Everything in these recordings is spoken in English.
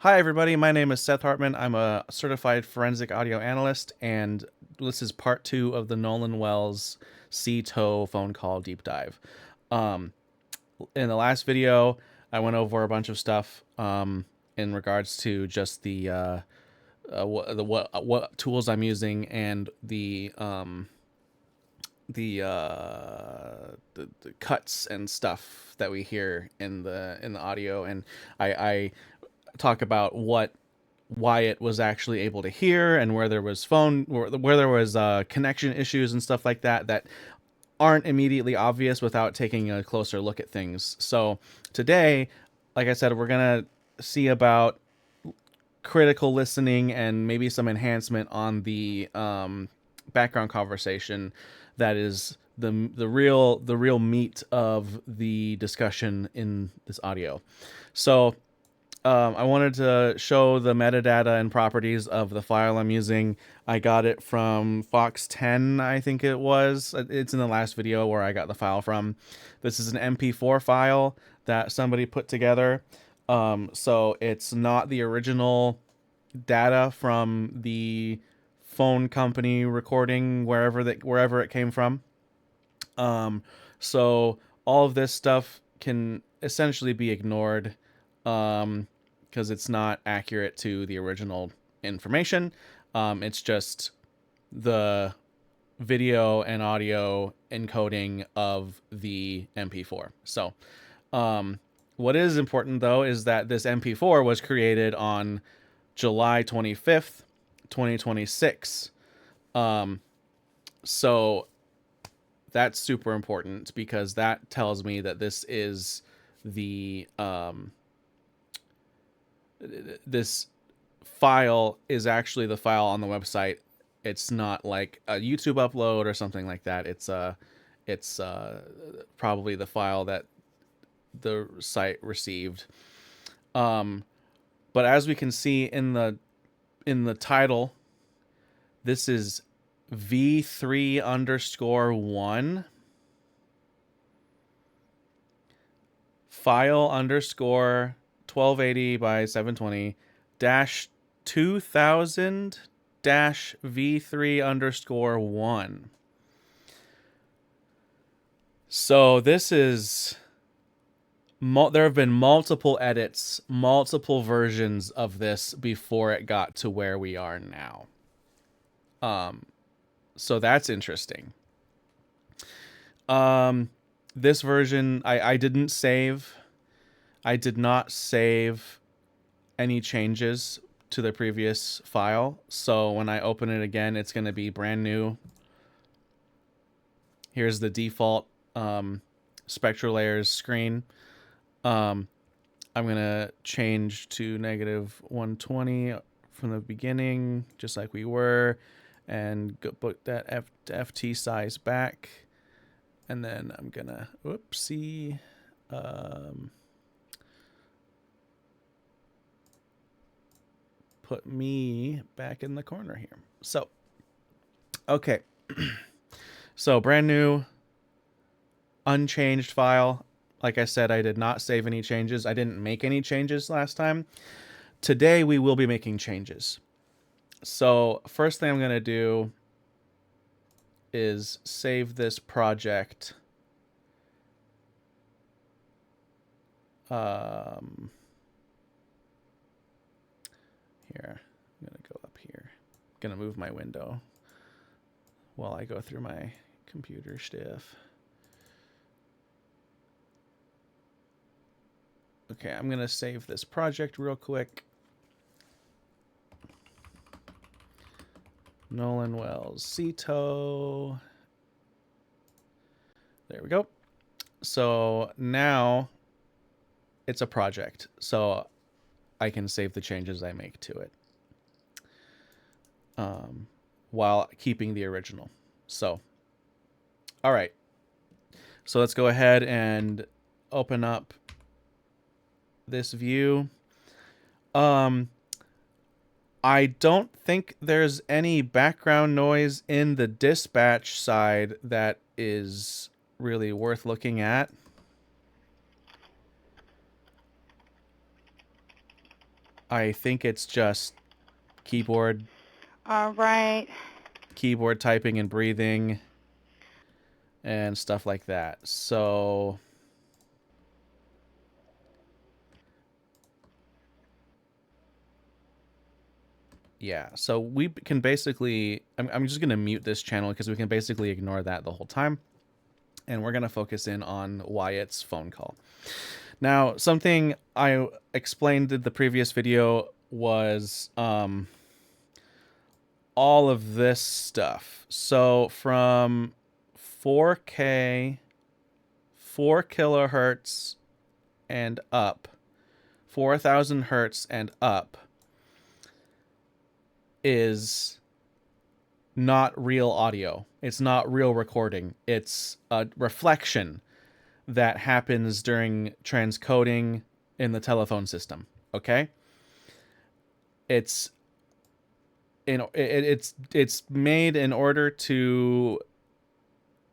Hi, everybody. My name is Seth Hartman. I'm a certified forensic audio analyst, and this is part two of the Nolan Wells C-TOW phone call deep dive. Um, in the last video, I went over a bunch of stuff in regards to just what tools I'm using and the cuts and stuff that we hear in the audio, and I talk about why it was actually able to hear and where there was where there was connection issues and stuff like that that aren't immediately obvious without taking a closer look at things. So today, like I said, we're gonna see about critical listening and maybe some enhancement on the background conversation that is the real meat of the discussion in this audio. So I wanted to show the metadata and properties of the file I'm using. I got it from Fox 10, I think it was. It's in the last video where I got the file from. This is an MP4 file that somebody put together. So it's not the original data from the phone company recording wherever it came from. So all of this stuff can essentially be ignored because it's not accurate to the original information. It's just the video and audio encoding of the MP4. So, what is important though is that this MP4 was created on July 25th, 2026. So that's super important because that tells me that this is the this file is actually the file on the website. It's not like a YouTube upload or something like that. It's probably the file that the site received. But as we can see in the title, this is v3_1 file underscore 1280 by 720 dash 2000 dash v3_1. So this is there have been multiple edits, multiple versions of this before it got to where we are now. So that's interesting. This version I didn't save. I did not save any changes to the previous file. So when I open it again, it's going to be brand new. Here's the default SpectraLayers screen. I'm going to change to -120 from the beginning, just like we were, and put that FT size back. And then I'm going to, whoopsie, put me back in the corner here. So, okay. So brand new, unchanged file. Like I said, I did not save any changes. I didn't make any changes last time. Today we will be making changes. So first thing I'm going to do is save this project. Here, I'm going to go up here. I'm going to move my window while I go through my computer stuff. Okay, I'm going to save this project real quick. Nolan Wells C-TOW. There we go. So now it's a project. So I can save the changes I make to it while keeping the original. So, all right. So let's go ahead and open up this view. I don't think there's any background noise in the dispatch side that is really worth looking at. I think it's just keyboard All right. typing and breathing and stuff like that. So yeah, so we can basically, I'm just going to mute this channel because we can basically ignore that the whole time. And we're going to focus in on Wyatt's phone call. Now, something I explained in the previous video was all of this stuff. So from 4K, 4 kilohertz and up, 4,000 hertz and up is not real audio. It's not real recording. It's a reflection that happens during transcoding in the telephone system. Okay? It's it's made in order to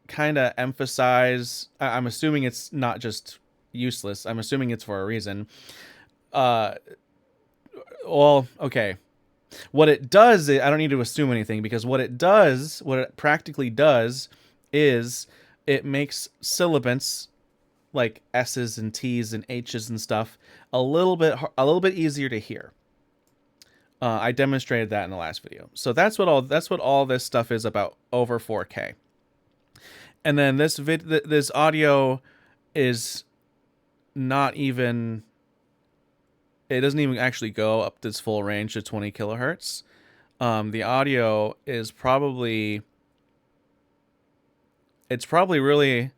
kind of emphasize. I'm assuming it's not just useless. I'm assuming it's for a reason. Uh, well, okay. What it does, I don't need to assume anything, because what it practically does, is it makes syllabants like S's and T's and H's and stuff a little bit easier to hear. I demonstrated that in the last video. So that's what all this stuff is about over 4K. And then this audio is not even, it doesn't even actually go up this full range to 20 kilohertz. The audio is probably really,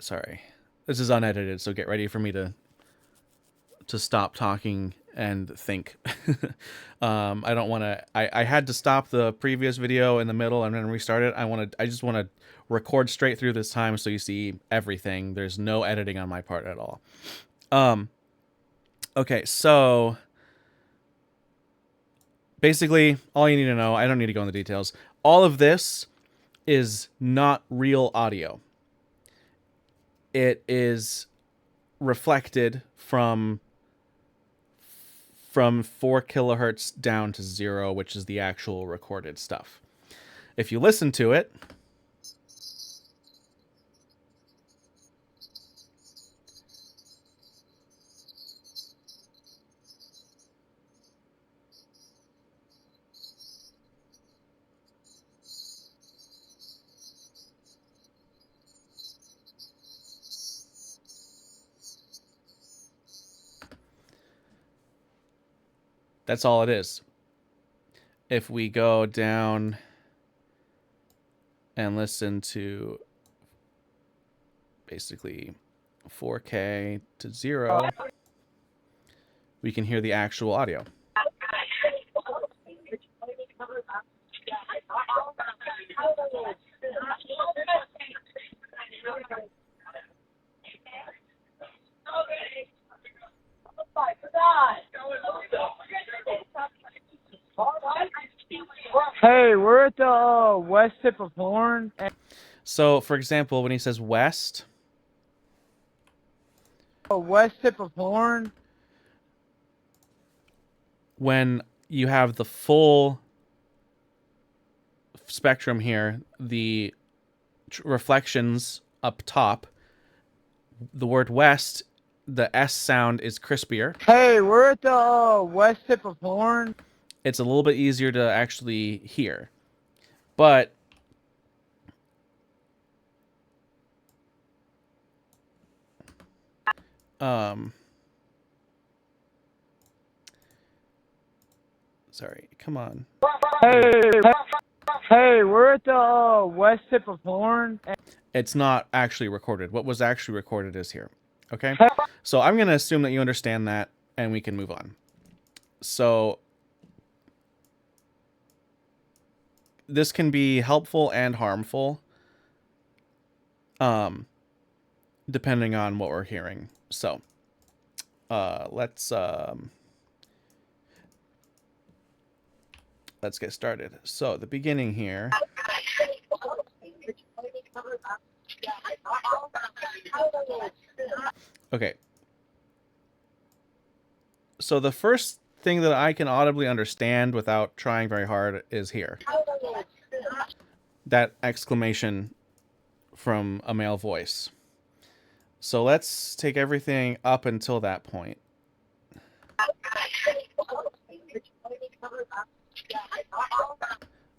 sorry, this is unedited, so get ready for me to stop talking and think. I don't want to. I had to stop the previous video in the middle and then restart it. I just want to record straight through this time, so you see everything. There's no editing on my part at all. Okay, so basically, all you need to know, I don't need to go into details. All of this is not real audio. It is reflected from 4 kilohertz down to 0, which is the actual recorded stuff. If you listen to it, that's all it is. If we go down and listen to basically 4K to 0, we can hear the actual audio. Hey, we're at the west tip of Horn. So, for example, when he says west, West tip of Horn. when you have the full spectrum here, the reflections up top, the word west, the S sound is crispier. Hey, we're at the west tip of Horn. It's a little bit easier to actually hear. But sorry, come on. Hey, we're at the west tip of Horn. It's not actually recorded. What was actually recorded is here. Okay? So I'm going to assume that you understand that, and we can move on. So this can be helpful and harmful, depending on what we're hearing. So let's get started. So the beginning here. Okay. So the first thing that I can audibly understand without trying very hard is here. That exclamation from a male voice. So let's take everything up until that point.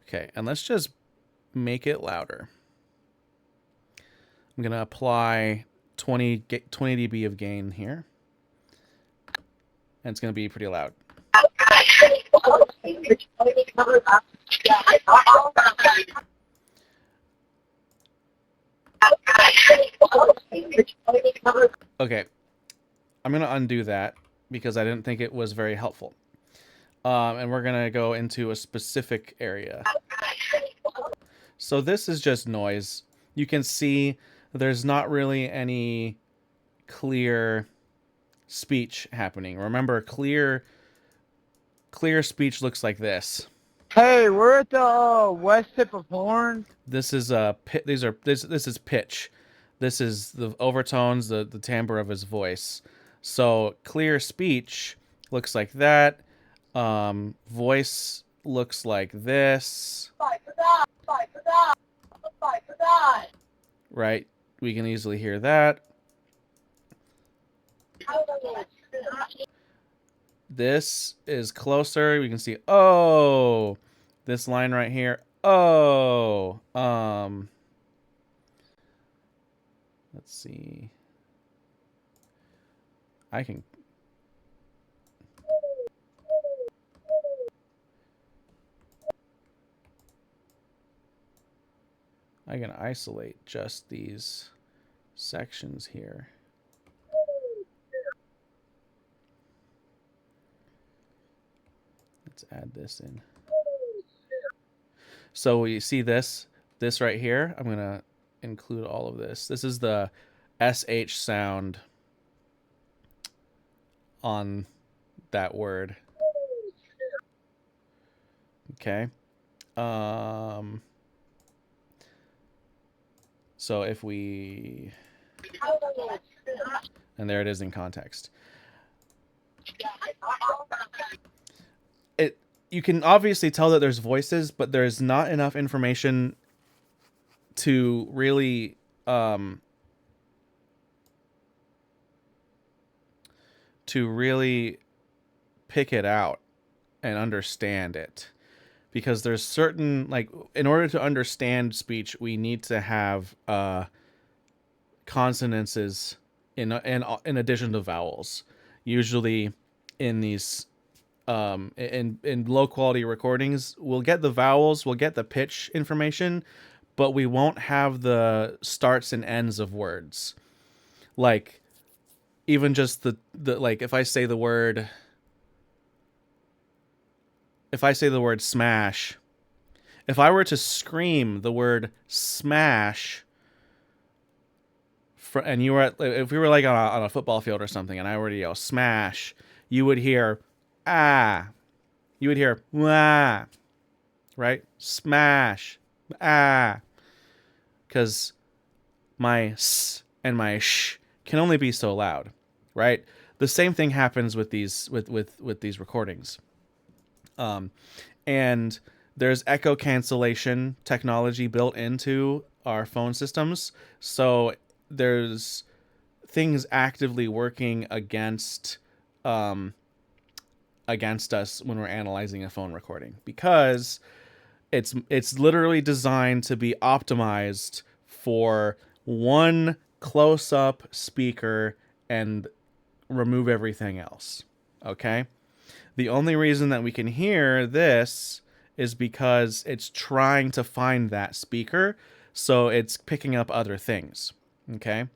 Okay, and let's just make it louder. I'm going to apply 20 dB of gain here. And it's going to be pretty loud. Okay, I'm going to undo that because I didn't think it was very helpful. And we're going to go into a specific area. So this is just noise. You can see there's not really any clear speech happening. Remember, clear speech looks like this. Hey, we're at the west tip of Horn. This is this is pitch. This is the overtones, the timbre of his voice. So clear speech looks like that. Voice looks like this. Right? We can easily hear that. This is closer. We can see, oh, this line right here. Oh, let's see. I can isolate just these sections here. Let's add this in. So we see this right here. I'm going to include all of this. This is the SH sound on that word. Okay. So if we... And there it is in context. You can obviously tell that there's voices, but there's not enough information to really pick it out and understand it, because there's certain, like, in order to understand speech, we need to have consonances in addition to vowels. Usually in these in low quality recordings, we'll get the vowels, we'll get the pitch information, but we won't have the starts and ends of words. Like, even just the like, if I say the word smash, if I were to scream the word smash, and you were if we were like on a football field or something, and I were to yell smash, you would hear ah, you would hear wah, right? Smash, ah, because my s and my sh can only be so loud, right? The same thing happens with these with these recordings, and there's echo cancellation technology built into our phone systems, so there's things actively working against us when we're analyzing a phone recording, because it's literally designed to be optimized for one close-up speaker and remove everything else. Okay? The only reason that we can hear this is because it's trying to find that speaker, so it's picking up other things. Okay?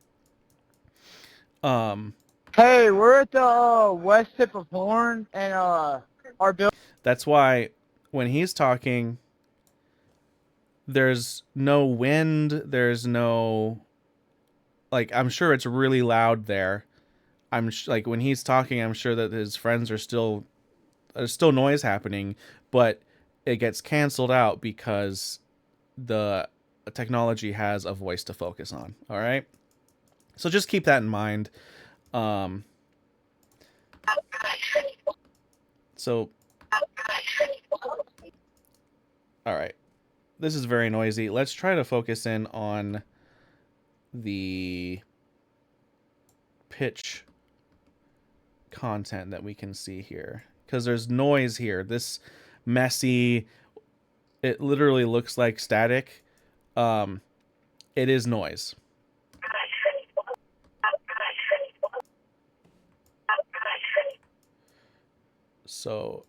Hey, we're at the west tip of Horn, and our building. That's why when he's talking, there's no wind, there's no, like, I'm sure it's really loud there. Like, when he's talking, I'm sure that his friends are still, there's still noise happening, but it gets canceled out because the technology has a voice to focus on. All right? So just keep that in mind. So, all right, this is very noisy. Let's try to focus in on the pitch content that we can see here, because there's noise here. This messy, it literally looks like static. It is noise. So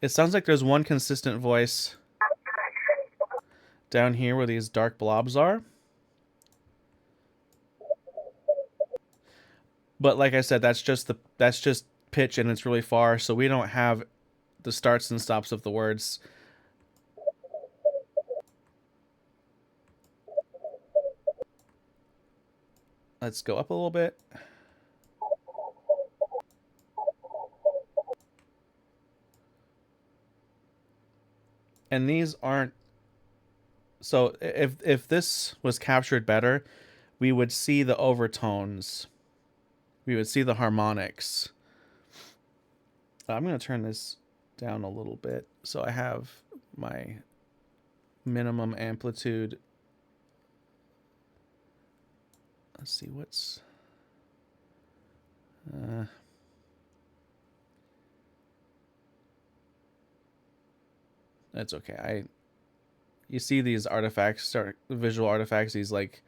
it sounds like there's one consistent voice down here where these dark blobs are. But like I said, that's just pitch, and it's really far, so we don't have the starts and stops of the words. Let's go up a little bit. And these aren't, so if this was captured better, we would see the overtones. We would see the harmonics. I'm going to turn this down a little bit so I have my minimum amplitude. Let's see what's that's okay. You see these artifacts, visual artifacts, these like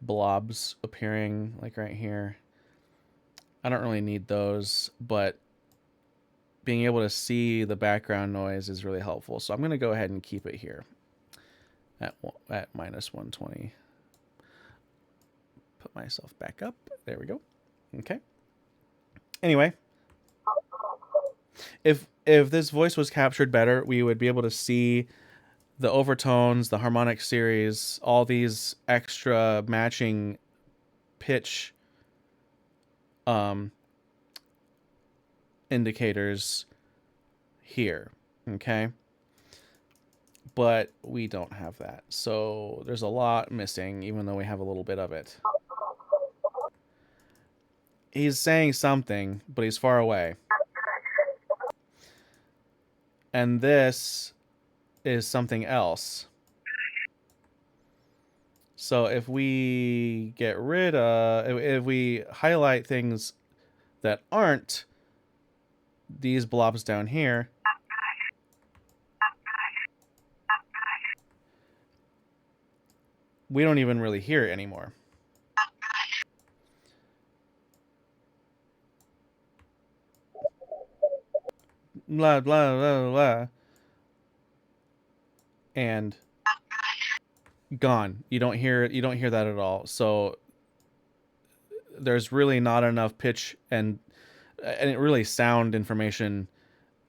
blobs appearing like right here. I don't really need those, but being able to see the background noise is really helpful. So I'm going to go ahead and keep it here at minus 120. Put myself back up. There we go. Okay. Anyway, if this voice was captured better, we would be able to see the overtones, the harmonic series, all these extra matching pitch indicators here, okay? But we don't have that. So there's a lot missing, even though we have a little bit of it. He's saying something, but he's far away. And this is something else. So if we get rid of, if we highlight things that aren't these blobs down here, we don't even really hear it anymore. Blah, blah, blah, blah. And gone. You don't hear that at all. So there's really not enough pitch and it really sound information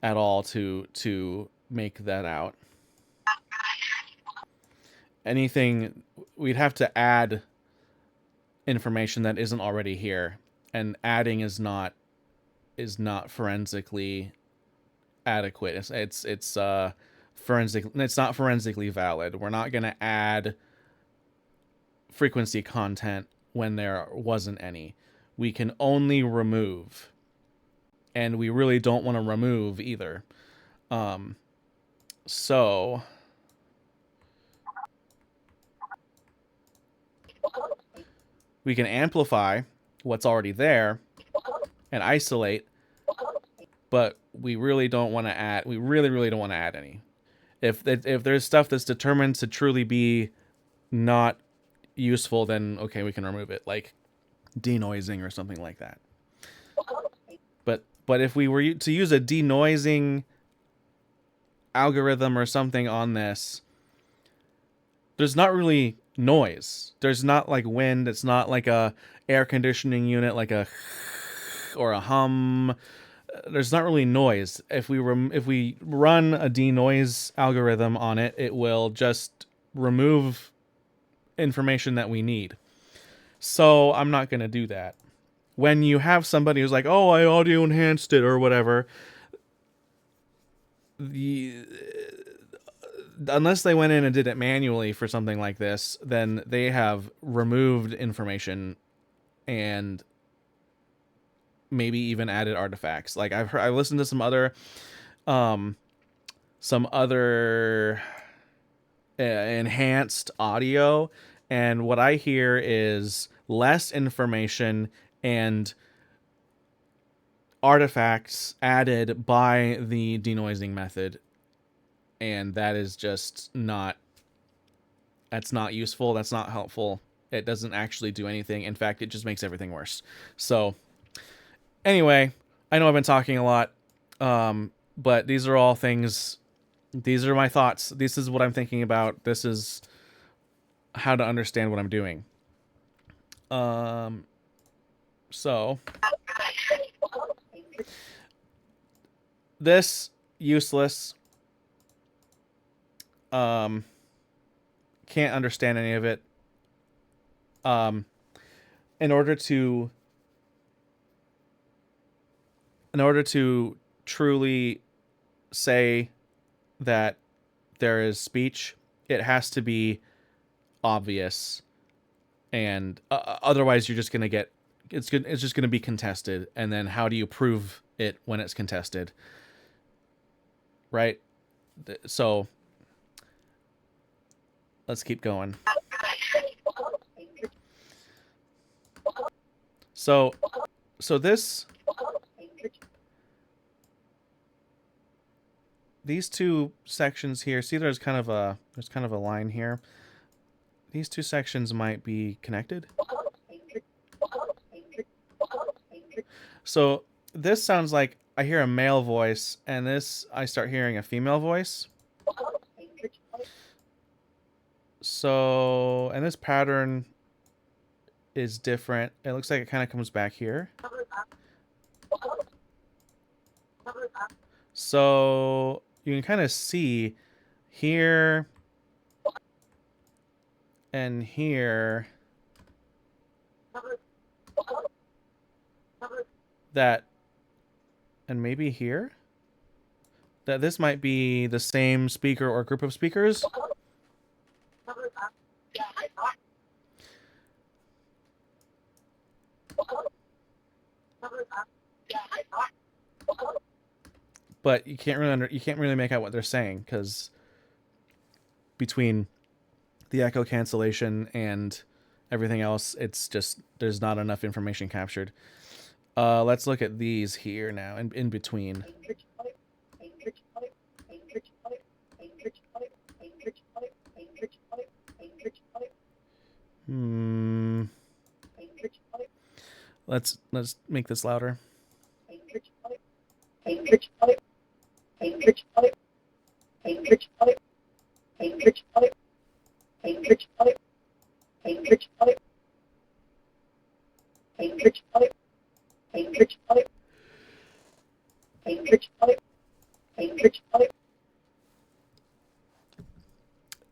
at all to make that out. Anything, we'd have to add information that isn't already here, and adding is not forensically adequate. It's forensic. It's not forensically valid. We're not going to add frequency content when there wasn't any. We can only remove, and we really don't want to remove either. So we can amplify what's already there and isolate, but we really don't want to add. We really don't want to add any. If there's stuff that's determined to truly be not useful, then okay, we can remove it, like denoising or something like that. But if we were to use a denoising algorithm or something on this, there's not really noise. There's not like wind. It's not like a air conditioning unit, like a or a hum. There's not really noise. If we run a denoise algorithm on it, it will just remove information that we need. So I'm not going to do that. When you have somebody who's like, oh, I audio enhanced it or whatever, unless they went in and did it manually for something like this, then they have removed information and maybe even added artifacts. Like I listened to some other enhanced audio, and what I hear is less information and artifacts added by the denoising method, and that is just not, that's not useful, that's not helpful. It doesn't actually do anything. In fact, it just makes everything worse. So anyway, I know I've been talking a lot, but these are all things, these are my thoughts. This is what I'm thinking about. This is how to understand what I'm doing. So this useless, can't understand any of it. In order to truly say that there is speech, it has to be obvious, and otherwise you're just gonna get, it's just gonna be contested. And then how do you prove it when it's contested, right? So let's keep going. So this, these two sections here, see there's kind of a line here. These two sections might be connected. So this sounds like I hear a male voice, and this I start hearing a female voice. So, and this pattern is different. It looks like it kind of comes back here. So you can kind of see here and here that, and maybe here, that this might be the same speaker or group of speakers. But you can't really make out what they're saying, because between the echo cancellation and everything else, it's just, there's not enough information captured. Let's look at these here now, in between. Let's make this louder.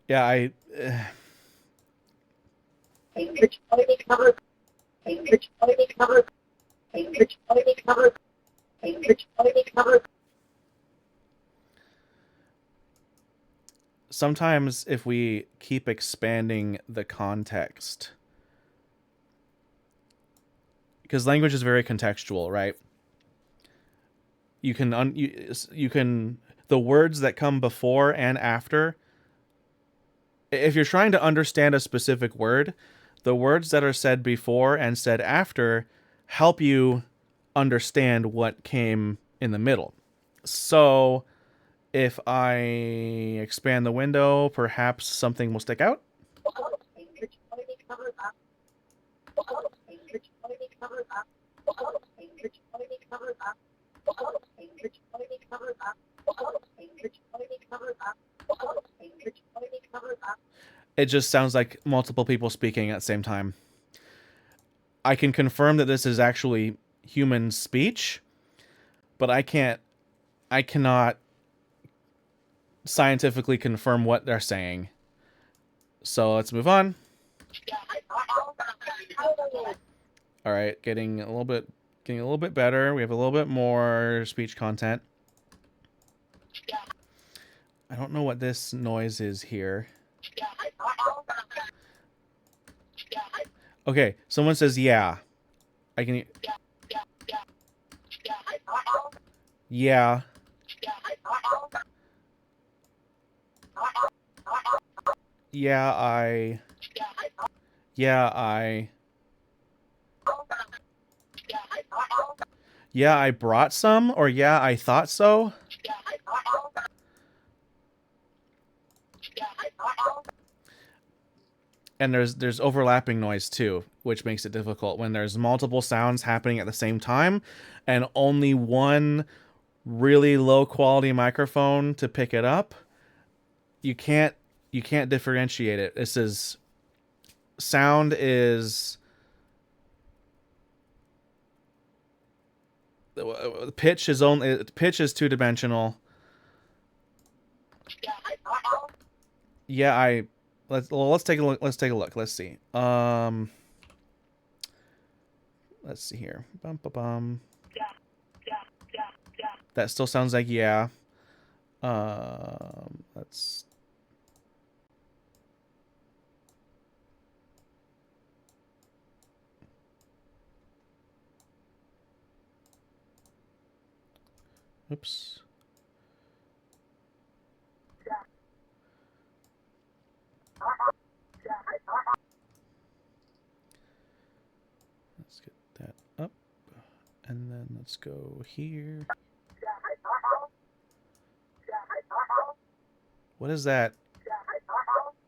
Yeah, sometimes if we keep expanding the context, because language is very contextual, right? You can you can, the words that come before and after, if you're trying to understand a specific word, the words that are said before and said after help you understand what came in the middle. So if I expand the window, perhaps something will stick out. It just sounds like multiple people speaking at the same time. I can confirm that this is actually human speech, but I cannot scientifically confirm what they're saying. So let's move on. All right, getting a little bit better. We have a little bit more speech content. I don't know what this noise is here. Okay, someone says yeah. I can. Yeah. Yeah, I. Yeah, I. Yeah, I brought some, or yeah, I thought so. And there's overlapping noise too, which makes it difficult when there's multiple sounds happening at the same time, and only one really low quality microphone to pick it up. You can't differentiate it. This is sound is pitch is two-dimensional. Yeah, let's take a look. Let's see. Let's see here. Bum ba bum. That still sounds like yeah. Let's. Oops. Let's get that up. And then let's go here. What is that?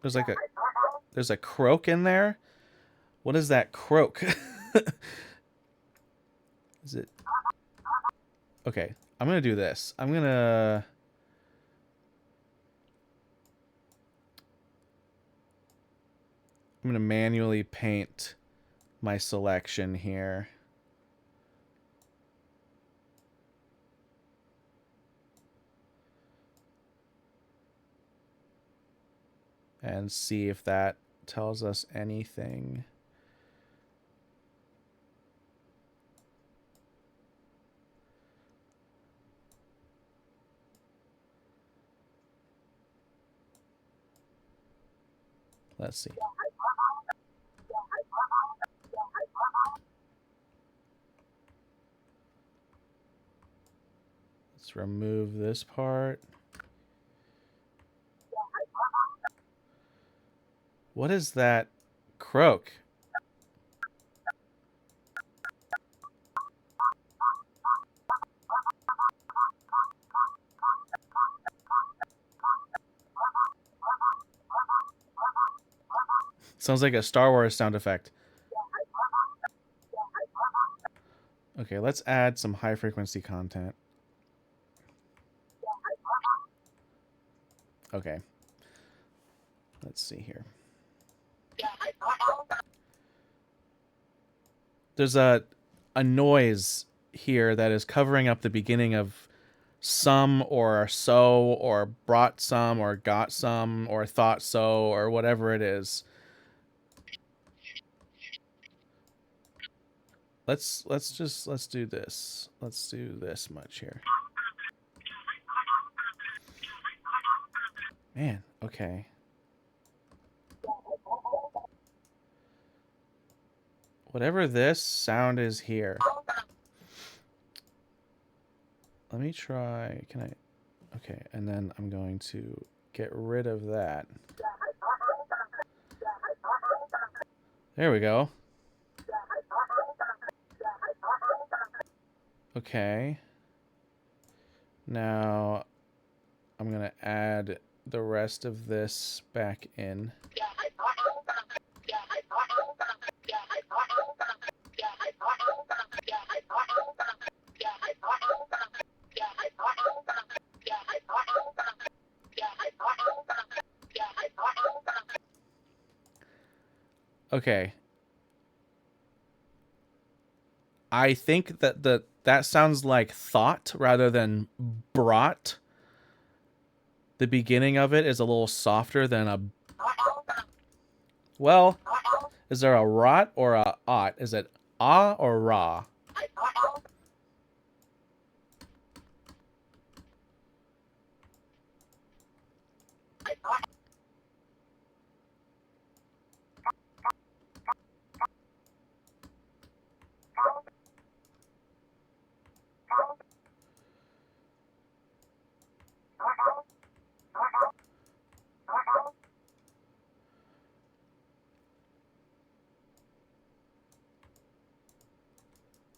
There's a croak in there. What is that croak? Is it? Okay, I'm gonna do this. I'm gonna manually paint my selection here. And see if that tells us anything. Let's see. Let's remove this part. What is that croak? Sounds like a Star Wars sound effect. Okay, let's add some high frequency content. Okay. Let's see here. There's a noise here that is covering up the beginning of some or so or brought some or got some or thought so or whatever it is. Let's do this. Let's do this much here. Man, okay. Whatever this sound is here. Let me try. Can I? Okay, and then I'm going to get rid of that. There we go. Okay. Now I'm going to add the rest of this back in. Okay. I think that that sounds like thought rather than brought. The beginning of it is a little softer than a... Well, Is there a rot or a ot? Is it ah or ra?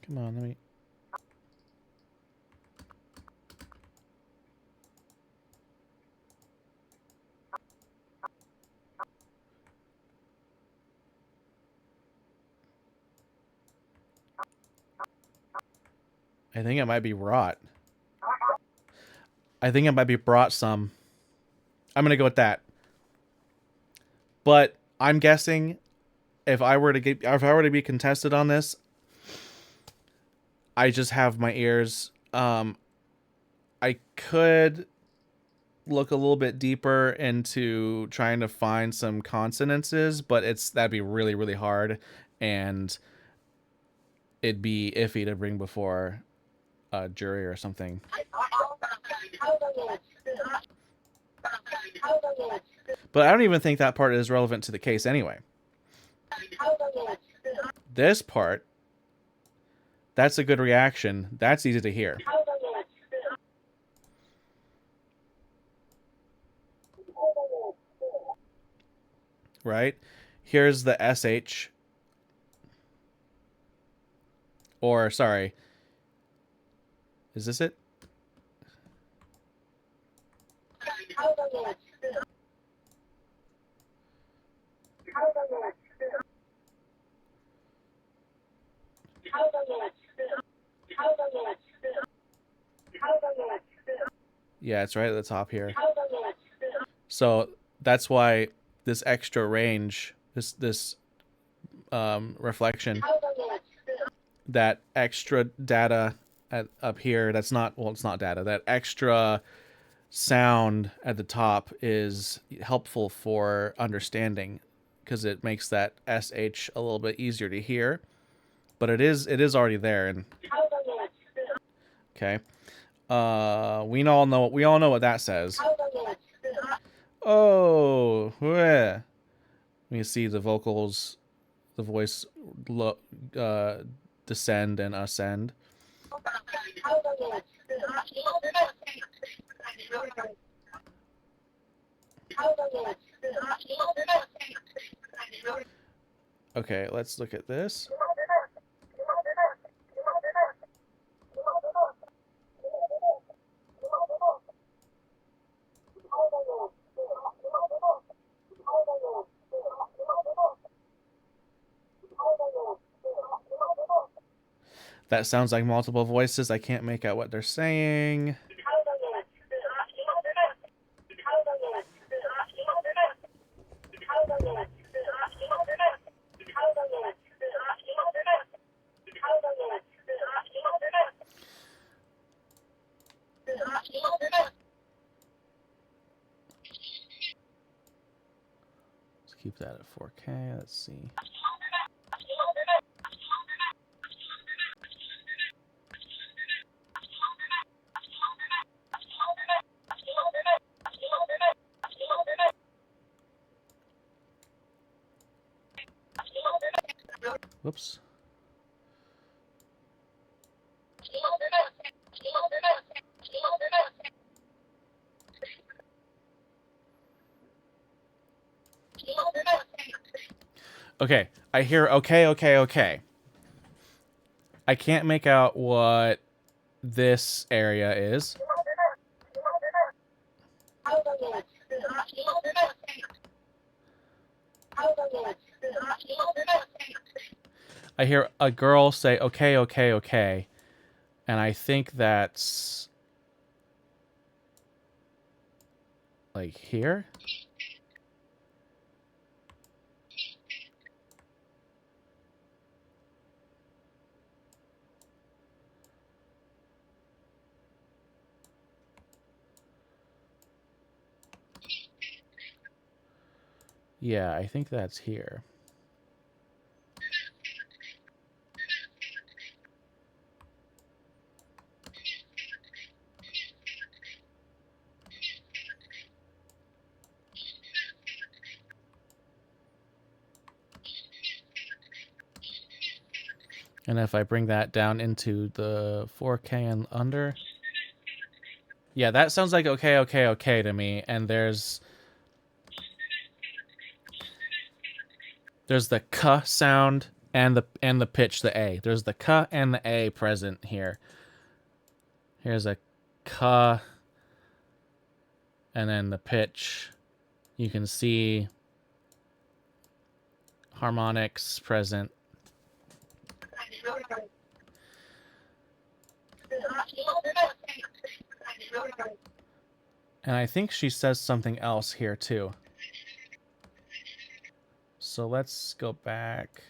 Come on, let me. I think it might be rot. I think it might be brought some. I'm gonna go with that. But I'm guessing if I were to be contested on this, I just have my ears. I could look a little bit deeper into trying to find some consonances, but that'd be really, really hard, and it'd be iffy to bring before a jury or something. But I don't even think that part is relevant to the case anyway. This part, that's a good reaction. That's easy to hear. Right? Here's the SH. Or, sorry. Is this it? Yeah, it's right at the top here. So that's why this extra range, this reflection, that extra data up here, that's not, well, it's not data, that extra sound at the top is helpful for understanding because it makes that SH a little bit easier to hear, but it is already there. And okay, we all know what that says. Oh, yeah. We see the vocals, the voice descend and ascend. Okay, let's look at this. That sounds like multiple voices. I can't make out what they're saying. Let's keep that at 4K. Let's see. Whoops. Okay, I hear okay. I can't make out what this area is. I hear a girl say okay, and I think that's like here. Yeah, I think that's here. And if I bring that down into the 4K and under, yeah, that sounds like okay, okay, okay to me. And there's the k sound and the pitch, the a. There's the k and the a present here. Here's a k, and then the pitch. You can see harmonics present. And I think she says something else here too. So let's go back.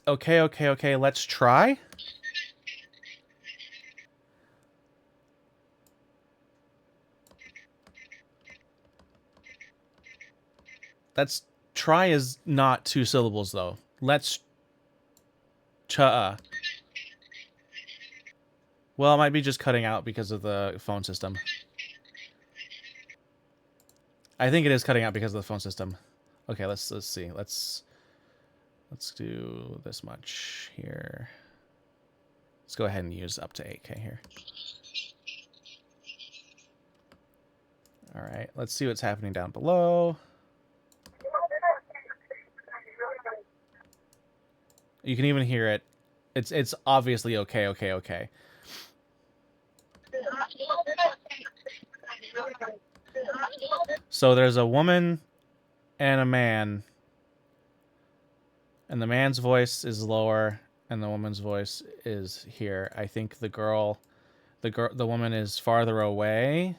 Okay, let's try. That's try is not 2 syllables though. Let's cha. Well, it might be just cutting out because of the phone system. I think it is cutting out because of the phone system. Okay, let's see. Let's do this much here. Let's go ahead and use up to 8K here. All right, let's see what's happening down below. You can even hear it. It's obviously okay, okay, okay. So there's a woman and a man, and the man's voice is lower and the woman's voice is here. I think the woman is farther away.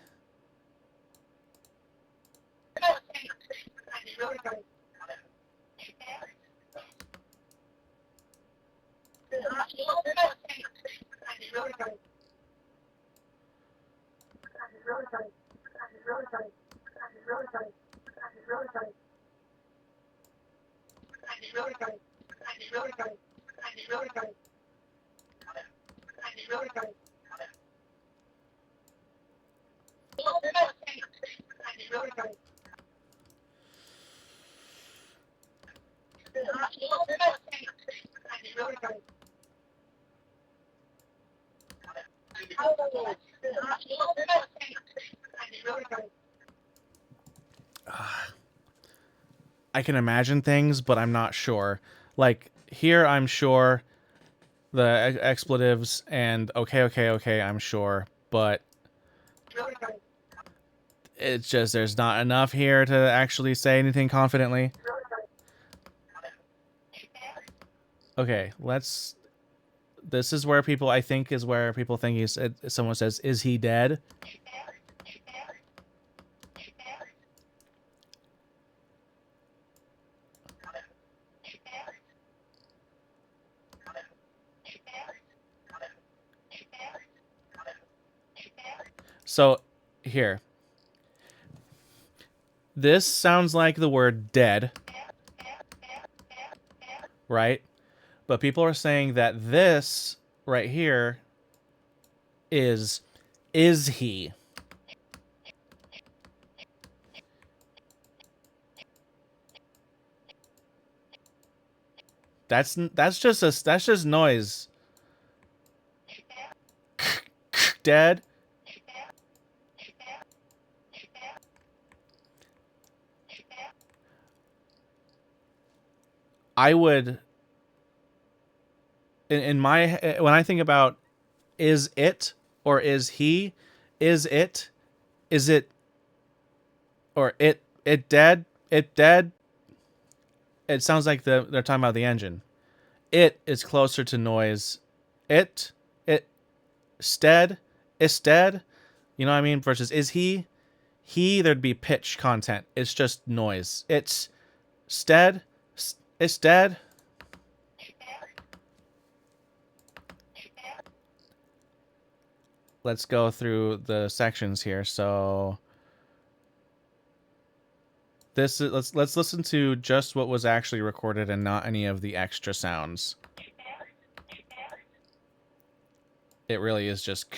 I can imagine things, but I'm not sure. Like, here I'm sure the expletives and okay, I'm sure, but it's just there's not enough here to actually say anything confidently. Okay, this is where people, I think, is where people think someone says, "Is he dead?" So, here. This sounds like the word dead, right? But people are saying that this right here is he? That's just noise. Dead. I would, in my, when I think about is it or is he, is it, or it dead, it sounds like they're talking about the engine. It is closer to noise. It stead, you know what I mean? Versus is he, there'd be pitch content. It's just noise. It's stead, it's dead. Let's go through the sections here. So this is, let's listen to just what was actually recorded and not any of the extra sounds. It really is just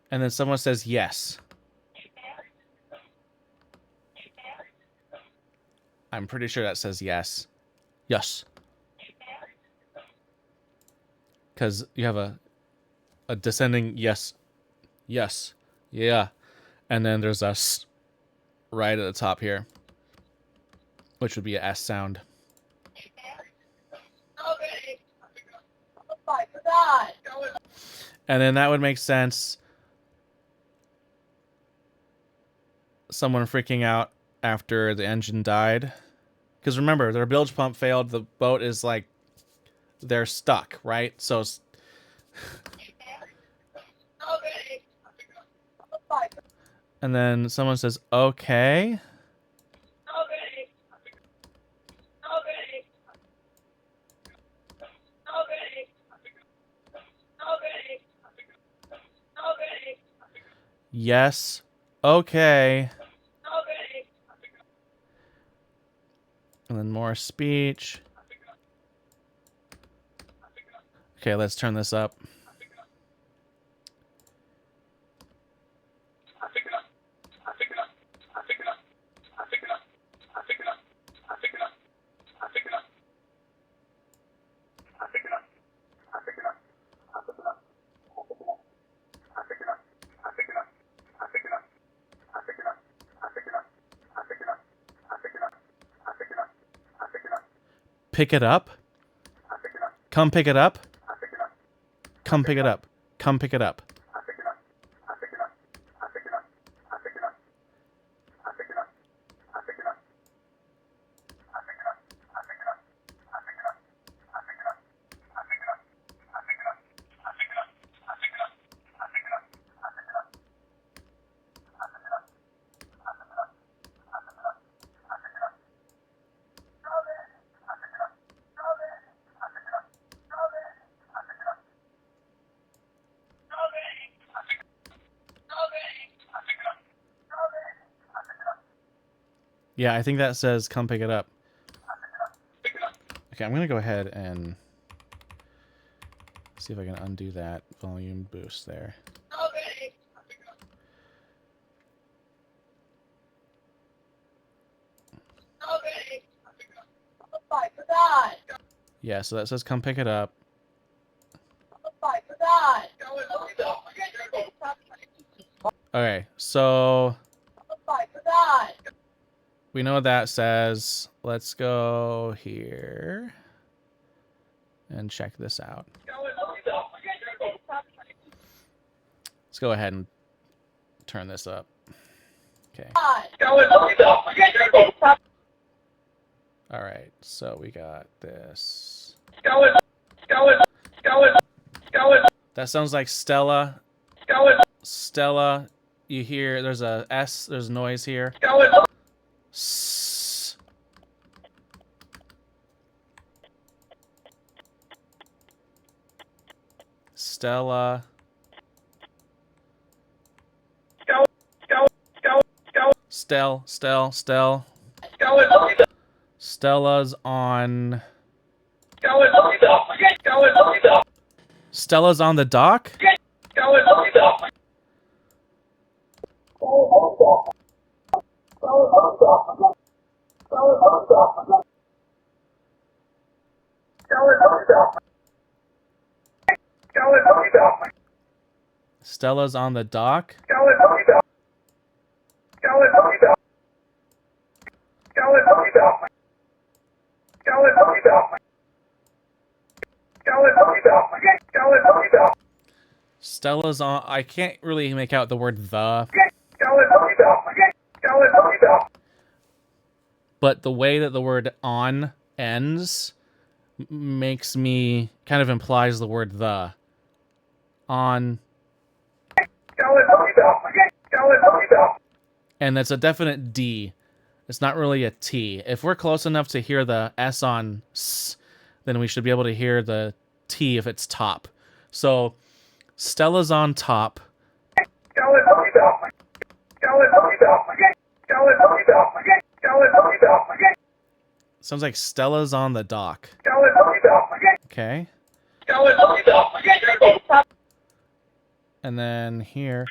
And then someone says yes. I'm pretty sure that says yes. Yes. Because you have a descending yes. Yes. Yeah. And then there's a s right at the top here, which would be a S sound. And then that would make sense. Someone freaking out after the engine died. Because remember, their bilge pump failed. The boat is like, they're stuck, right? So it's... And then someone says, okay. Yes. Okay. And then more speech. Okay, let's turn this up. Pick it up. Come pick it up. Come pick it up. Come pick it up. Yeah, I think that says come pick it up. Okay, I'm going to go ahead and see if I can undo that volume boost there. Yeah, so that says come pick it up. Okay, so we know what that says. Let's go here and check this out. Let's go ahead and turn this up. Okay. All right, so we got this. That sounds like Stella. Stella, you hear there's a S, there's noise here. S. Stella. Stell. Stella's on. Stella's on the dock? Stella's on the dock? Stella's on. I can't really make out the word the. But the way that the word on ends makes me kind of implies the word the. On. And that's a definite D. It's not really a T. If we're close enough to hear the S on S, then we should be able to hear the T if it's top. So, Stella's on top. Sounds like Stella's on the dock. Okay. And then here.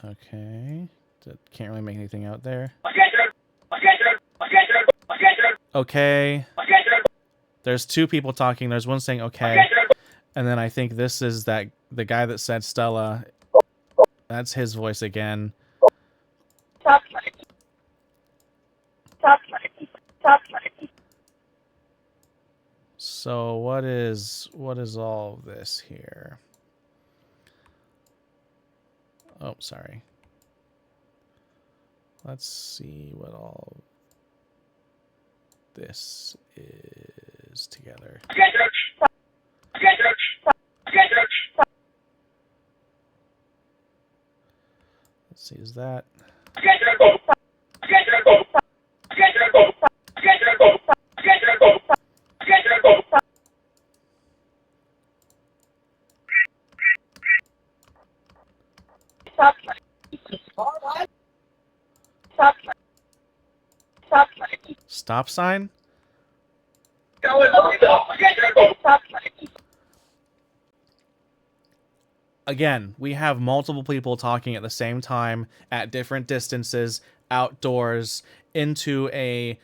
Okay. Can't really make anything out there. Okay. There's two people talking. There's one saying okay. And then I think this is the guy that said Stella. That's his voice again. So what is all of this here? Oh, sorry. Let's see what all this is together. Let's see, is that... Stop sign? Again, we have multiple people talking at the same time at different distances, outdoors, into a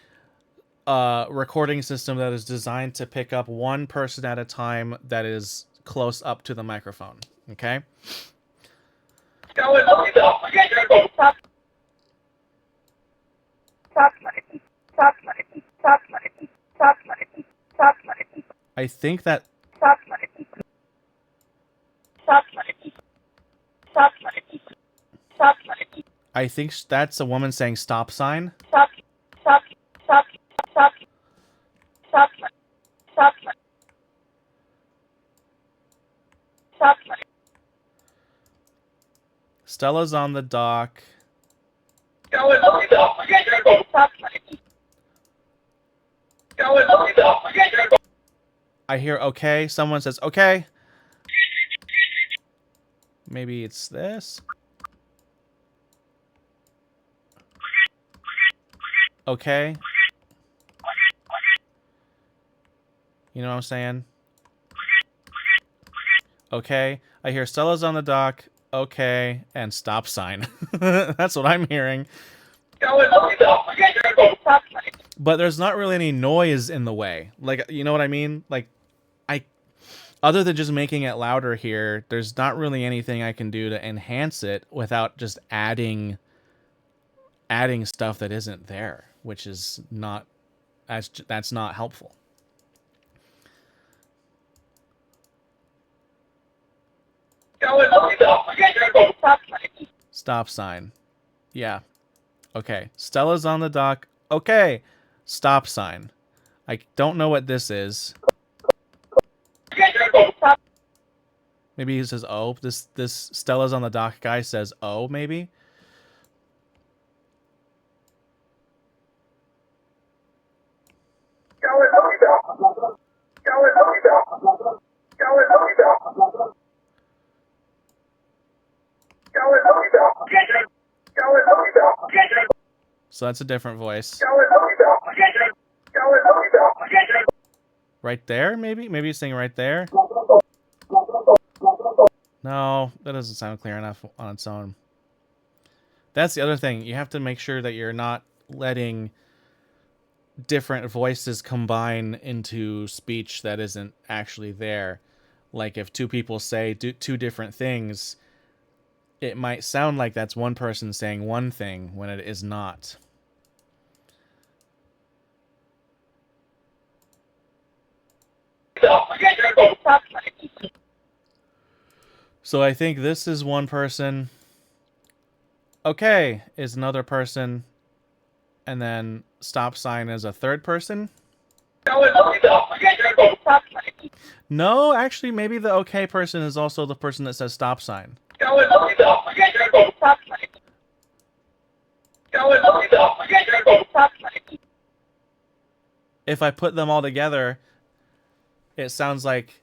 recording system that is designed to pick up one person at a time that is close up to the microphone. Okay? I think that... I think that's a woman saying stop sign. Stella's on the dock. I hear okay. Someone says okay. Maybe it's this. Okay. You know what I'm saying? Okay. I hear Stella's on the dock. Okay. And stop sign. That's what I'm hearing. But there's not really any noise in the way. Like, you know what I mean? Like, other than just making it louder here, there's not really anything I can do to enhance it without just adding stuff that isn't there, which is not, that's not helpful. Stop sign. Yeah. Okay. Stella's on the dock. Okay. Stop sign. I don't know what this is. Maybe he says, oh. This Stella's on the dock guy says, oh, maybe? So that's a different voice. Right there, maybe? Maybe he's saying right there? No, that doesn't sound clear enough on its own. That's the other thing. You have to make sure that you're not letting different voices combine into speech that isn't actually there. Like if two people say two different things, it might sound like that's one person saying one thing when it is not. So I think this is one person. Okay is another person. And then stop sign is a third person. No, actually, maybe the okay person is also the person that says stop sign. If I put them all together, it sounds like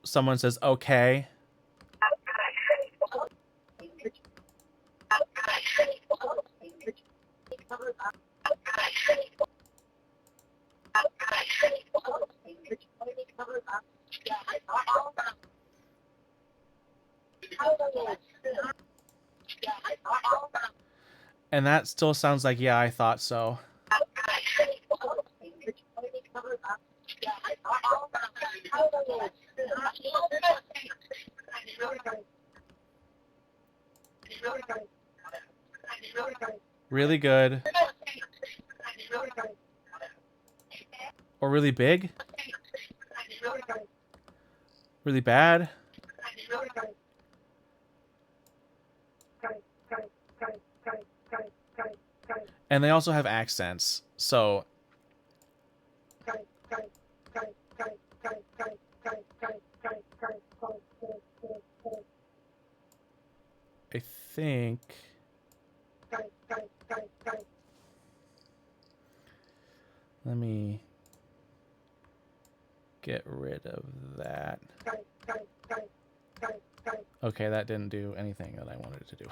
someone says okay. And that still sounds like, yeah, I thought so. Really good. Or really big? Really bad? And they also have accents, so I think let me get rid of that. Okay, that didn't do anything that I wanted it to do.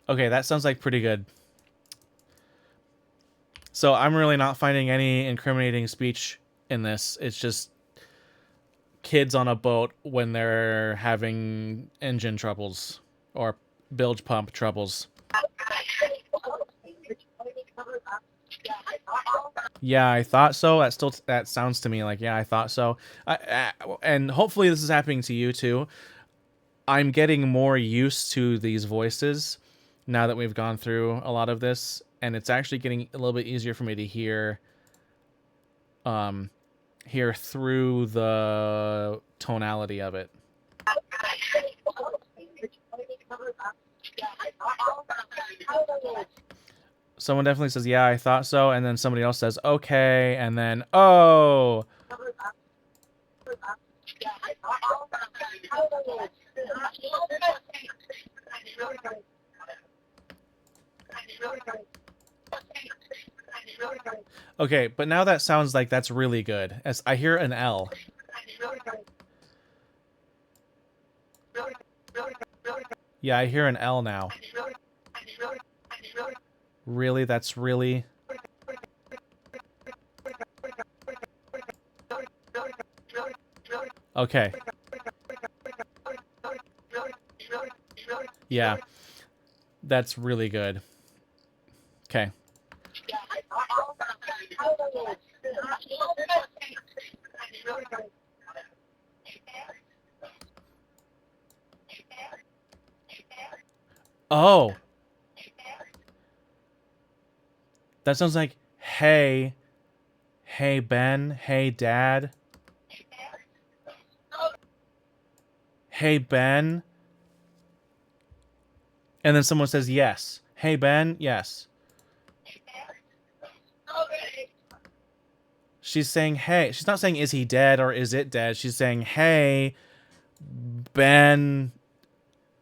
Okay, that sounds like pretty good. So I'm really not finding any incriminating speech in this. It's just kids on a boat when they're having engine troubles or bilge pump troubles. Yeah, I thought so. That sounds to me like, yeah, I thought so. And hopefully this is happening to you too. I'm getting more used to these voices now that we've gone through a lot of this, and it's actually getting a little bit easier for me to hear through the tonality of it. Someone definitely says, yeah, I thought so, and then somebody else says, okay, and then, oh. Okay, but now that sounds like that's really good. As I hear an L. Yeah, I hear an L now. Really? That's really... Okay. Yeah. That's really good. Okay. Oh. That sounds like, hey. Hey, Ben. Hey, Dad. Hey, Ben. And then someone says yes. Hey, Ben. Yes. She's saying, hey. She's not saying, is he dead or is it dead? She's saying, hey, Ben,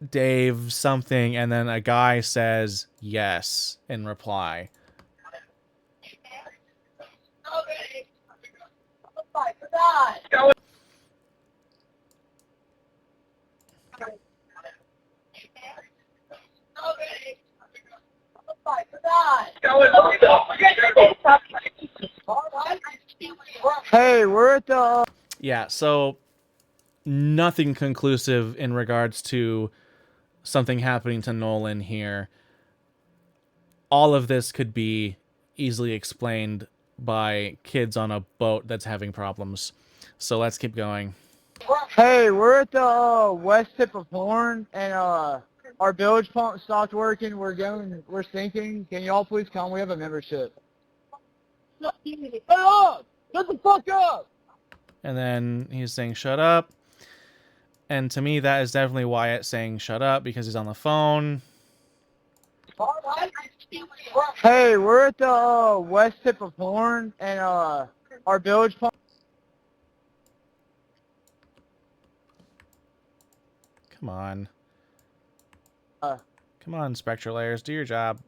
Dave, something. And then a guy says yes in reply. Hey, we're at the... Yeah, so nothing conclusive in regards to something happening to Nolan here. All of this could be easily explained by kids on a boat that's having problems. So let's keep going. Hey, we're at the west tip of Horn, and our bilge pump stopped working. We're sinking. Can y'all please come? We have a membership. Hey, up! Shut the fuck up! And then he's saying, shut up. And to me, that is definitely Wyatt saying, shut up, because he's on the phone. Hey, we're at the west tip of Horn, and our bilge pump... Come on. Come on, SpectraLayers, do your job.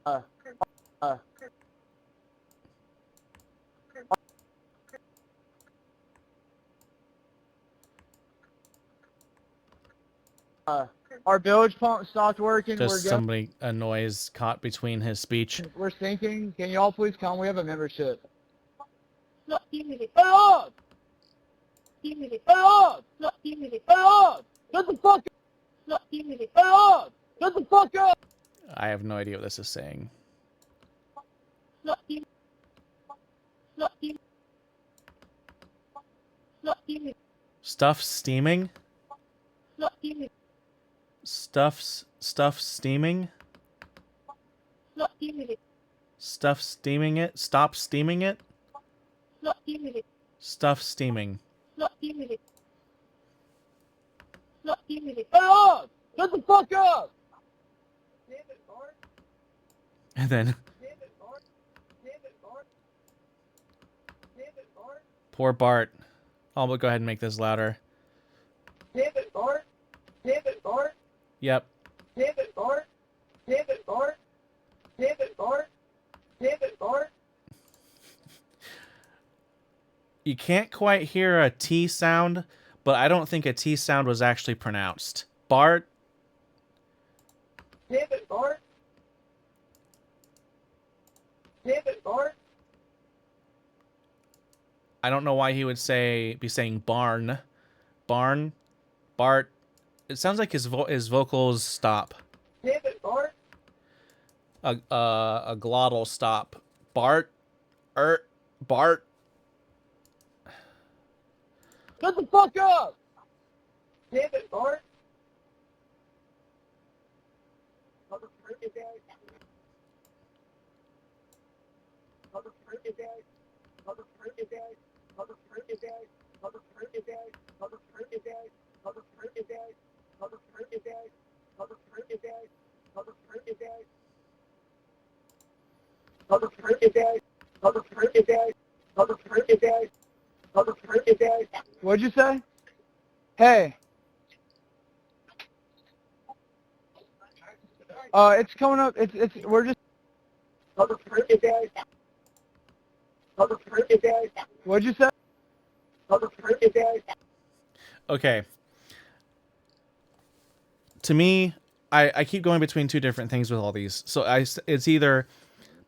Our bilge pump stopped working. Just somebody, a noise caught between his speech. We're sinking. Can you all please come? We have a membership. Hey, on! Hey, on! Hey, on! Shut the fuck up! Hey, on! Shut the fuck up! I have no idea what this is saying. Stuff steaming? Stuff steaming? Stuff steaming it? Stop steaming it? Stuff steaming. Hey, on! Shut the fuck up! And then poor Bart. I'll go ahead and make this louder. Yep. You can't quite hear a T sound, but I don't think a T sound was actually pronounced. Bart. I don't know why he would be saying barn. Barn. Bart. It sounds like his vocals stop. A glottal stop. Bart. Bart. Shut the fuck up! What'd you say? Hey. It's coming up. We're just. What'd you say? Okay. To me, I keep going between two different things with all these. So it's either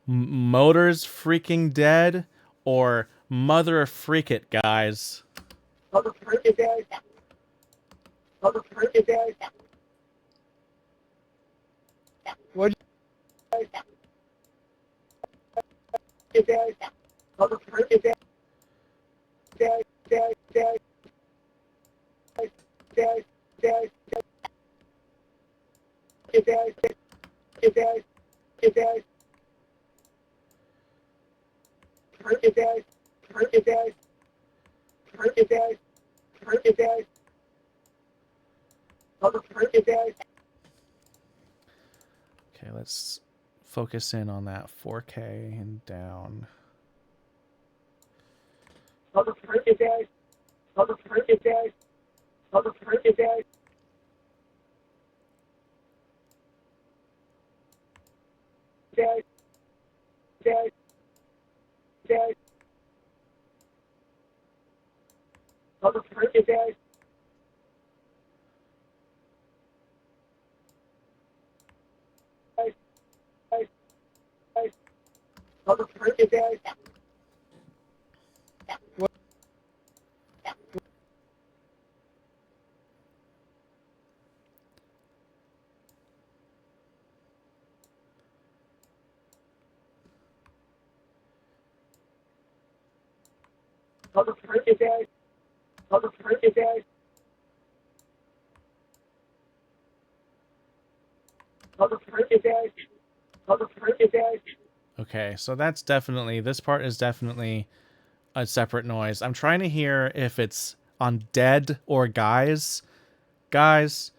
motors freaking dead or mother freak it, guys. What'd Okay, let's focus in on that 4K and down. Okay, so that's definitely, this part is definitely a separate noise. I'm trying to hear if it's on dead or guys. Guys,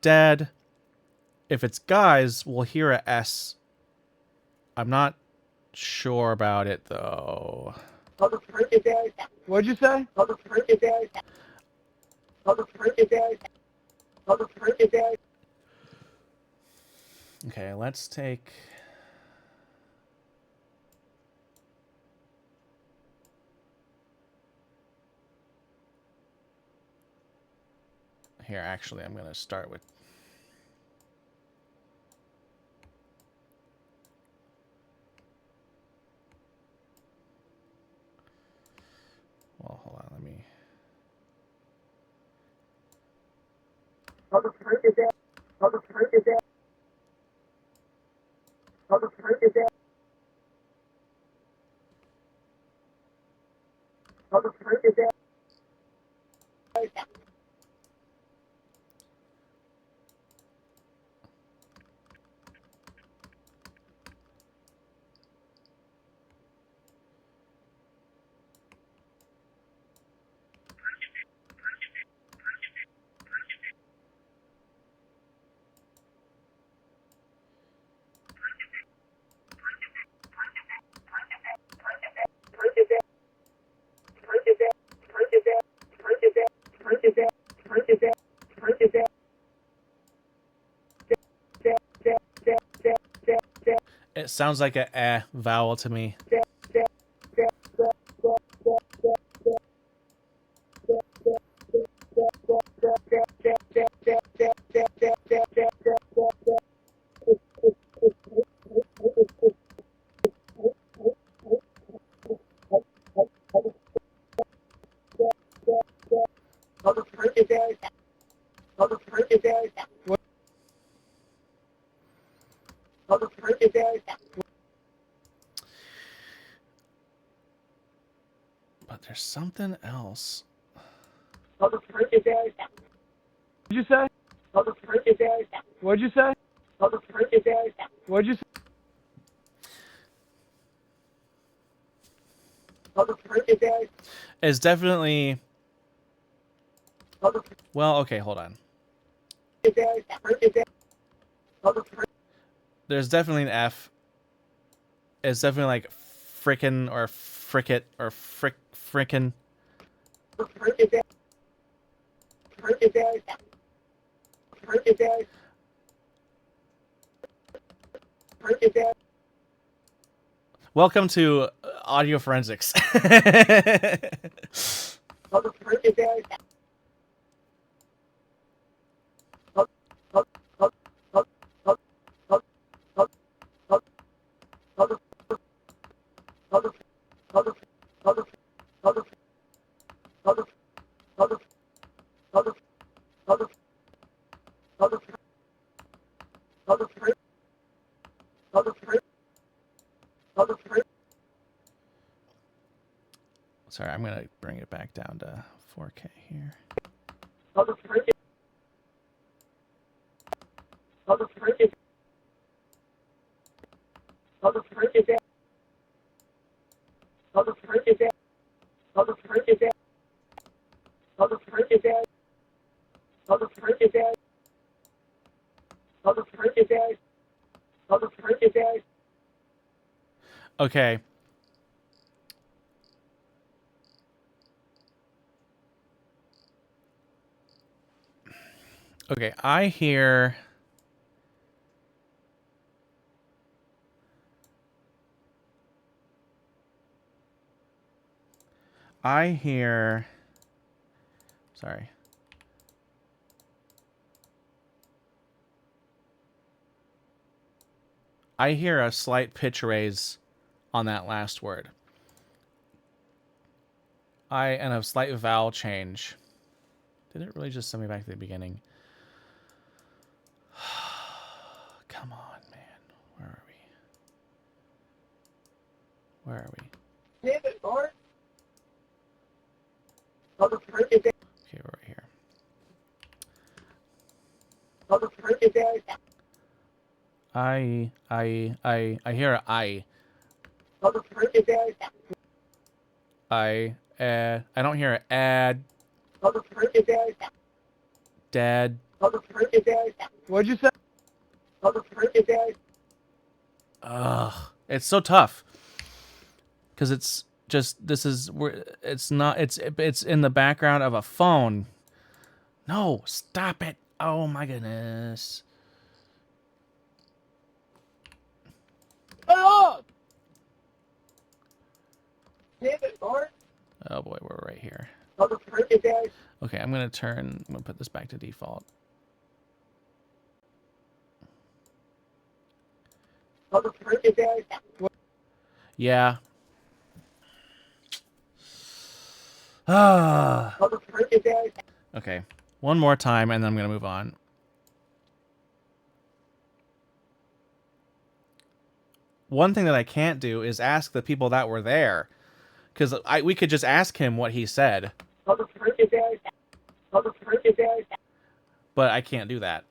dead. If it's guys, we'll hear a S. I'm not sure about it, though. What'd you say? Okay, let's take... Here, actually, I'm gonna start with. Well, hold on. Let me. It sounds like a eh vowel to me. But there's something else. What'd you say? What'd you say? What'd you say? It's definitely. Well, okay, hold on. There's definitely an F. It's definitely like frickin' or fricket or frickin'. Welcome to audio forensics. Sorry, I'm gonna bring it back down to 4K here. Okay. Okay, I hear. Sorry. I hear a slight pitch raise on that last word. And a slight vowel change. Did it really just send me back to the beginning? Come on, man. Where are we? Where are we? Okay, we're right here. I hear a I. I don't hear a ad. Dad. What'd you say? Ugh. It's so tough. Because it's just, it's not, it's in the background of a phone. No, stop it. Oh my goodness. Oh! Oh boy, we're right here. Okay, I'm gonna put this back to default. Yeah. Ah. Okay. One more time, and then I'm gonna move on. One thing that I can't do is ask the people that were there, because we could just ask him what he said. But I can't do that.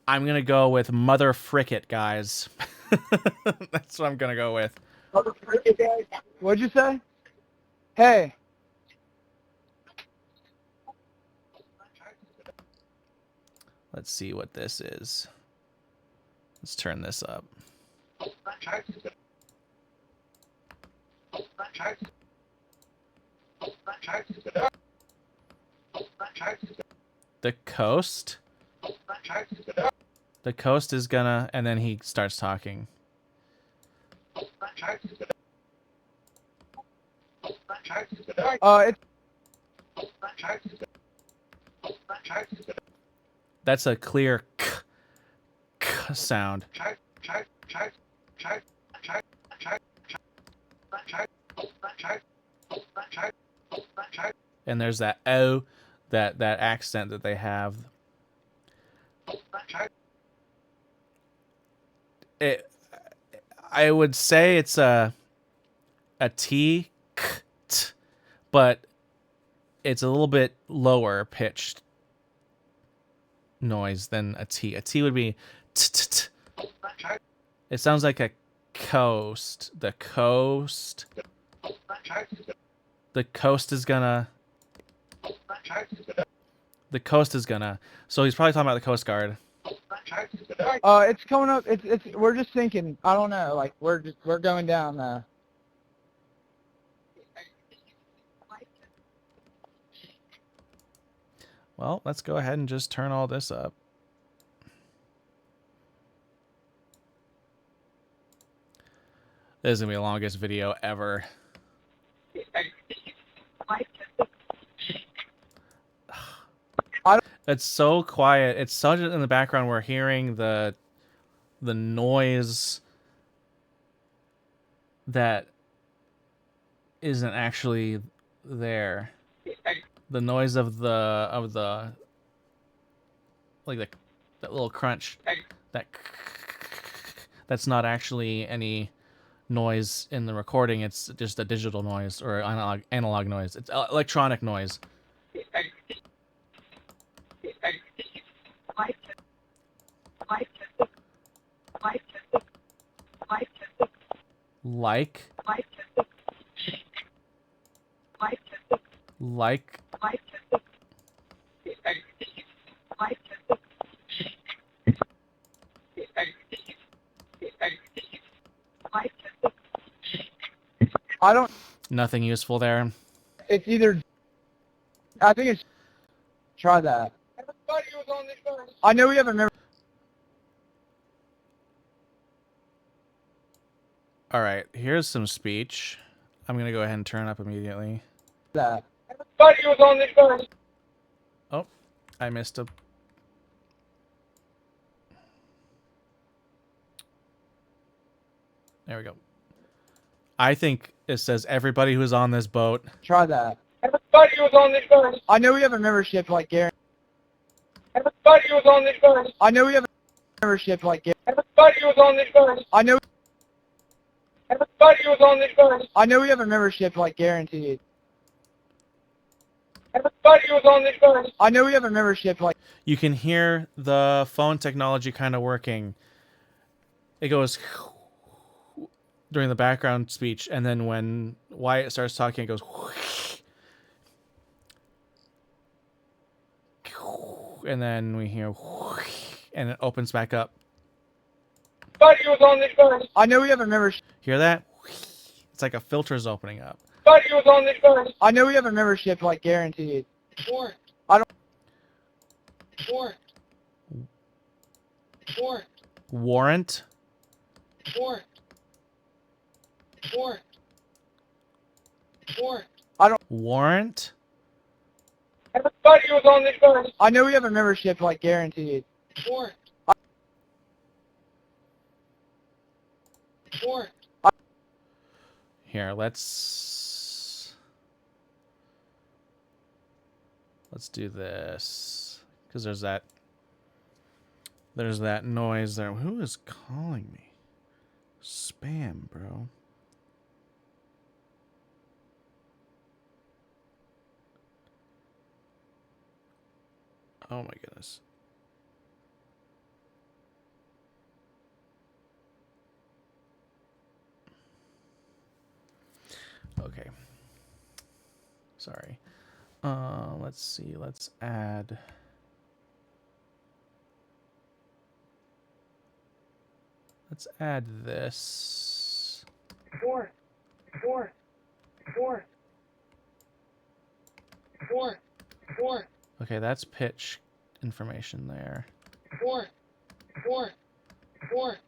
I'm gonna go with Mother Fricket, guys. That's what I'm gonna go with. What'd you say? Hey. Let's see what this is. Let's turn this up. The coast? The coast is gonna... And then he starts talking. It's That's a clear sound. And there's that O, that accent that they have. I would say it's a T, but it's a little bit lower pitched noise than a T. A T would be t. It sounds like a coast. The coast. The coast is gonna. The coast is gonna. So he's probably talking about the Coast Guard. it's coming up. We're just thinking. I don't know. Like we're going down now. Well, let's go ahead and just turn all this up. This is gonna be the longest video ever. It's so quiet. It's such in the background. We're hearing the noise that isn't actually there. The noise of the like that little crunch, that's not actually any noise in the recording. It's just a digital noise or analog noise. It's electronic noise. Like I don't. nothing useful there. It's either. I think it's. Try that. Everybody was on this phone. I know we have a member. All right, here's some speech. I'm gonna go ahead and turn up immediately. That. Everybody was on this phone. Oh, I missed a. There we go. I think it says everybody who's on this boat. Try that. Everybody was on this phone. I know we have a membership like Gary. Everybody was on this phone. I know we have a membership like Gary. Everybody was on this phone. I know. Everybody was on this phone. I know we have a membership like guaranteed. Everybody was on this phone. I know we have a membership like. You can hear the phone technology kind of working. It goes during the background speech, and then when Wyatt starts talking, it goes. And then we hear, and it opens back up. Everybody was on this phone. I know we have a membership. Hear that? It's like a filter's opening up. Everybody was on this phone. I know we have a membership like guaranteed. Warrant. I don't. Warrant. Warrant. Warrant? Warrant. Warrant. Warrant. Warrant? Everybody was on this phone. I know we have a membership, like, guaranteed. Warrant. Warrant. Here, let's do this. Because there's that noise there. Who is calling me? Spam, bro. Oh my goodness. Okay. Sorry. Let's see. Let's add. Let's add this. Warrant. Warrant. Warrant. Warrant. Warrant. Okay, that's pitch information there. Warrant. Warrant. Warrant.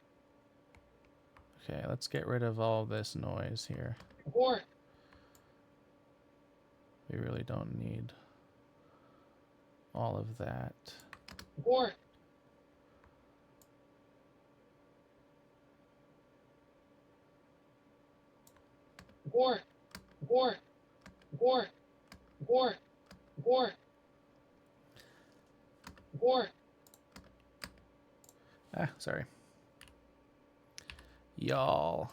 Okay, let's get rid of all this noise here. Warrant. We really don't need all of that. Warrant. Warrant. Warrant. Warrant. Warrant. Warrant. Warrant. Ah, sorry. Y'all.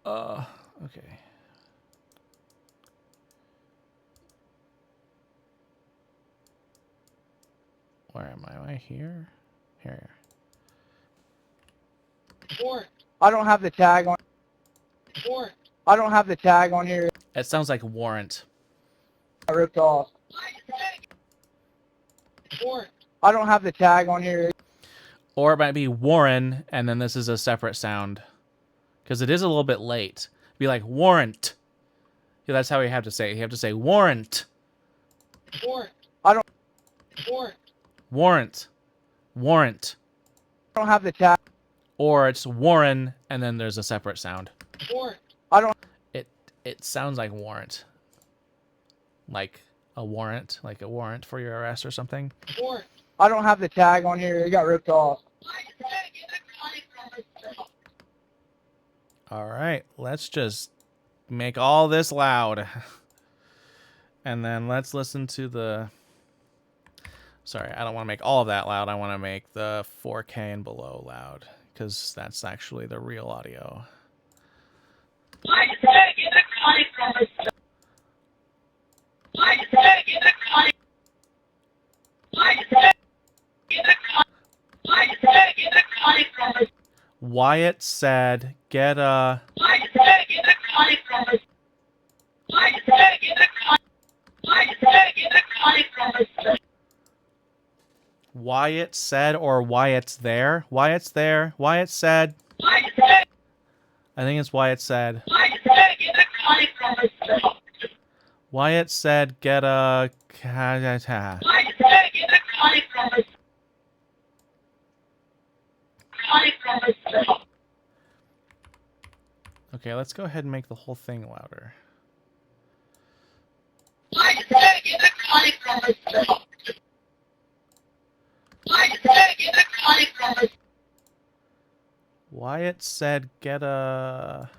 Okay. Where am I? Am I here? Here. Warrant. I don't have the tag on. Warrant. I don't have the tag on here. It sounds like warrant. I ripped off. Warrant. I don't have the tag on here. Or it might be Warren, and then this is a separate sound. Because it is a little bit late. Be like, warrant. Yeah, that's how you have to say it. You have to say, warrant. Warrant. I don't. Warrant. Warrant. Warrant. I don't have the tag. Or it's Warren, and then there's a separate sound. Warrant. I don't. It sounds like warrant. Like a warrant. Like a warrant for your arrest or something. Warrant. I don't have the tag on here. It got ripped off. All right. Let's just make all this loud. And then let's listen to the... Sorry, I don't want to make all of that loud. I want to make the 4K and below loud. Because that's actually the real audio. Wyatt said, get a... Wyatt said, or Wyatt's there? Wyatt's there. Wyatt said. I think it's Wyatt said. Wyatt said, get a... Okay, let's go ahead and make the whole thing louder. Wyatt said, get a...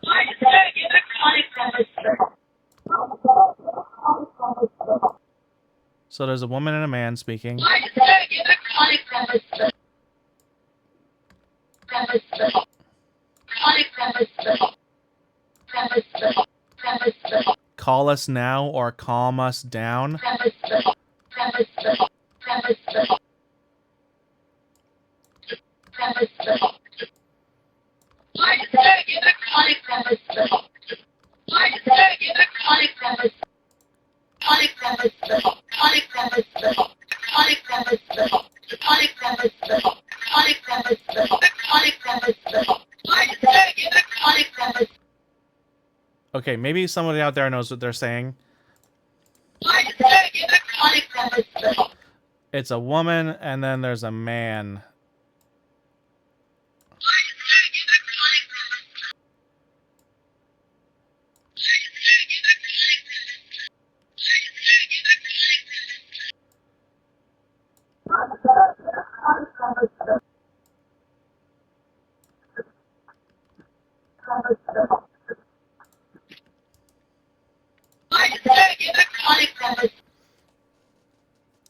So there's a woman and a man speaking. Call us now or calm us down. Okay, maybe somebody out there knows what they're saying. It's a woman and then there's a man.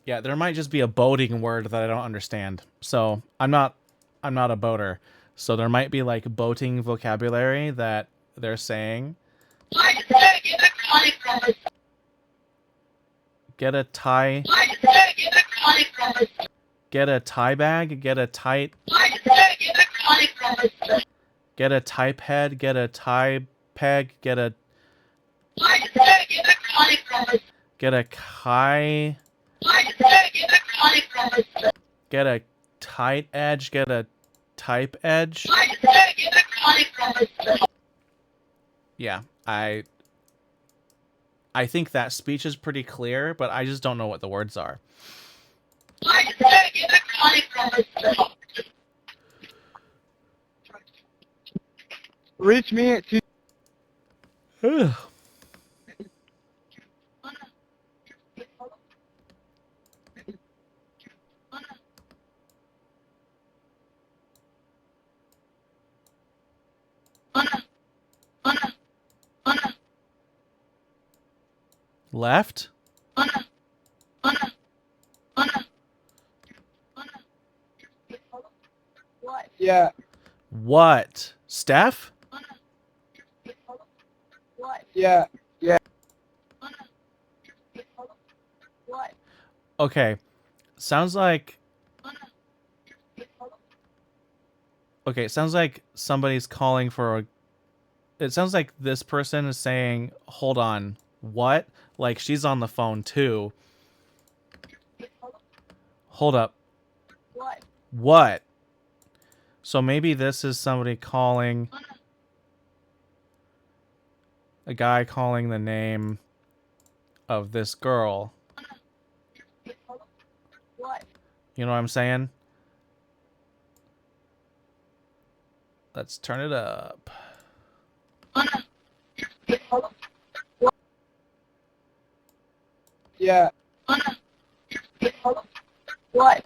Yeah, there might just be a boating word that I don't understand. So I'm not a boater. So there might be like boating vocabulary that they're saying. Get a tie. Get a tie bag. Get a tight. Get a type head. Get a tie peg. Get a. Get a kai. Get a tight edge. Get a type edge. Yeah, I think that speech is pretty clear, but I just don't know what the words are. Reach me at 2. Left? Yeah. What? Steph? Yeah. Yeah. Okay. Sounds like... Okay, it sounds like somebody's calling for a... It sounds like this person is saying, hold on, what? Like, she's on the phone, too. Hold up. What? So maybe this is somebody calling... A guy calling the name of this girl. You know what I'm saying? Let's turn it up. Yeah. What?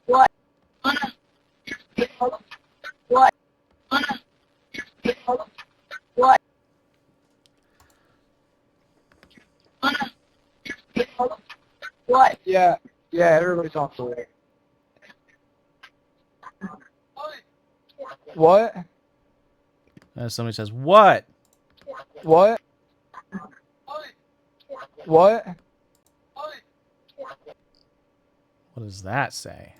What? What? What? What? Yeah. Yeah, everybody talks away. What? Somebody says, what? What? What? What does that say?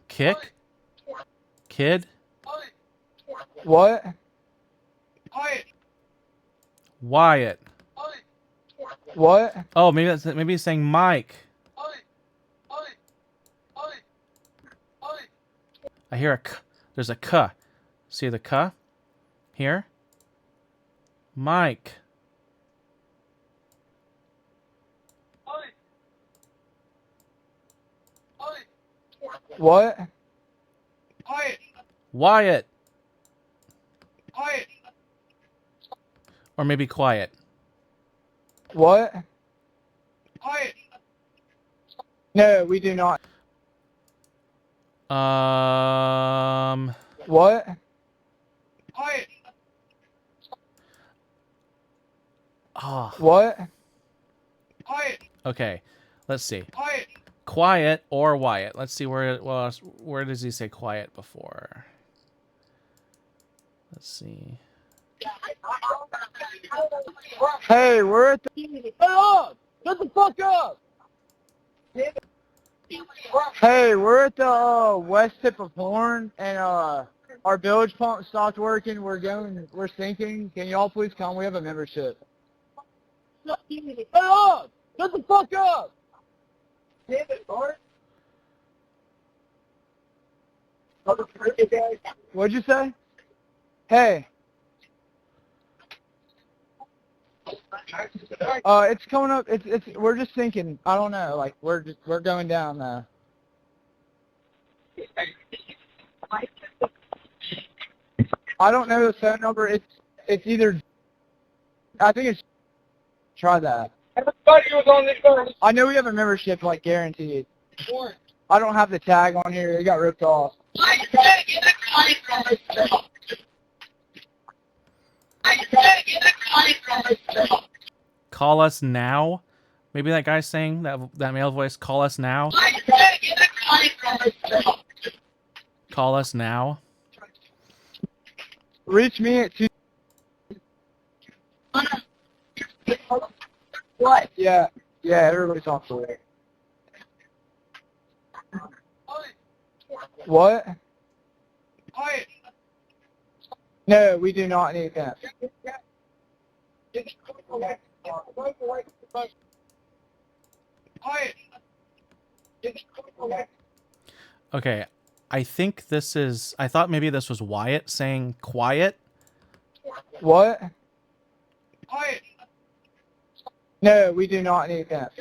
Kick? Kid? What? Wyatt. What? Oh, maybe it's saying Mike. I hear a k. There's a k. See the k? Here? Mike. What? Wyatt. Or maybe quiet. What? No, we do not. What? Oh. What? Okay. Let's see. Quiet or Wyatt. Let's see where does he say quiet before? Let's see. Hey, we're at the... Hey, up! Shut the fuck up! Hey, we're at the west tip of Horn, and our bilge pump stopped working. We're sinking. Can y'all please come? We have a membership. Hey, up! Shut the fuck up! What'd you say? Hey. It's coming up. We're just sinking. I don't know. Like we're going down. I don't know the phone number. It's either. I think it's. Try that. Everybody was on this phone. I know we have a membership, like guaranteed. I don't have the tag on here. It got ripped off. Call us now. Maybe that guy's saying that male voice. Call us now. Call us now. Reach me at 2. What? Yeah. Yeah, everybody's off the way. What? No, we do not need that. Okay, I think this is. I thought maybe this was Wyatt saying quiet. What? No, we do not need that.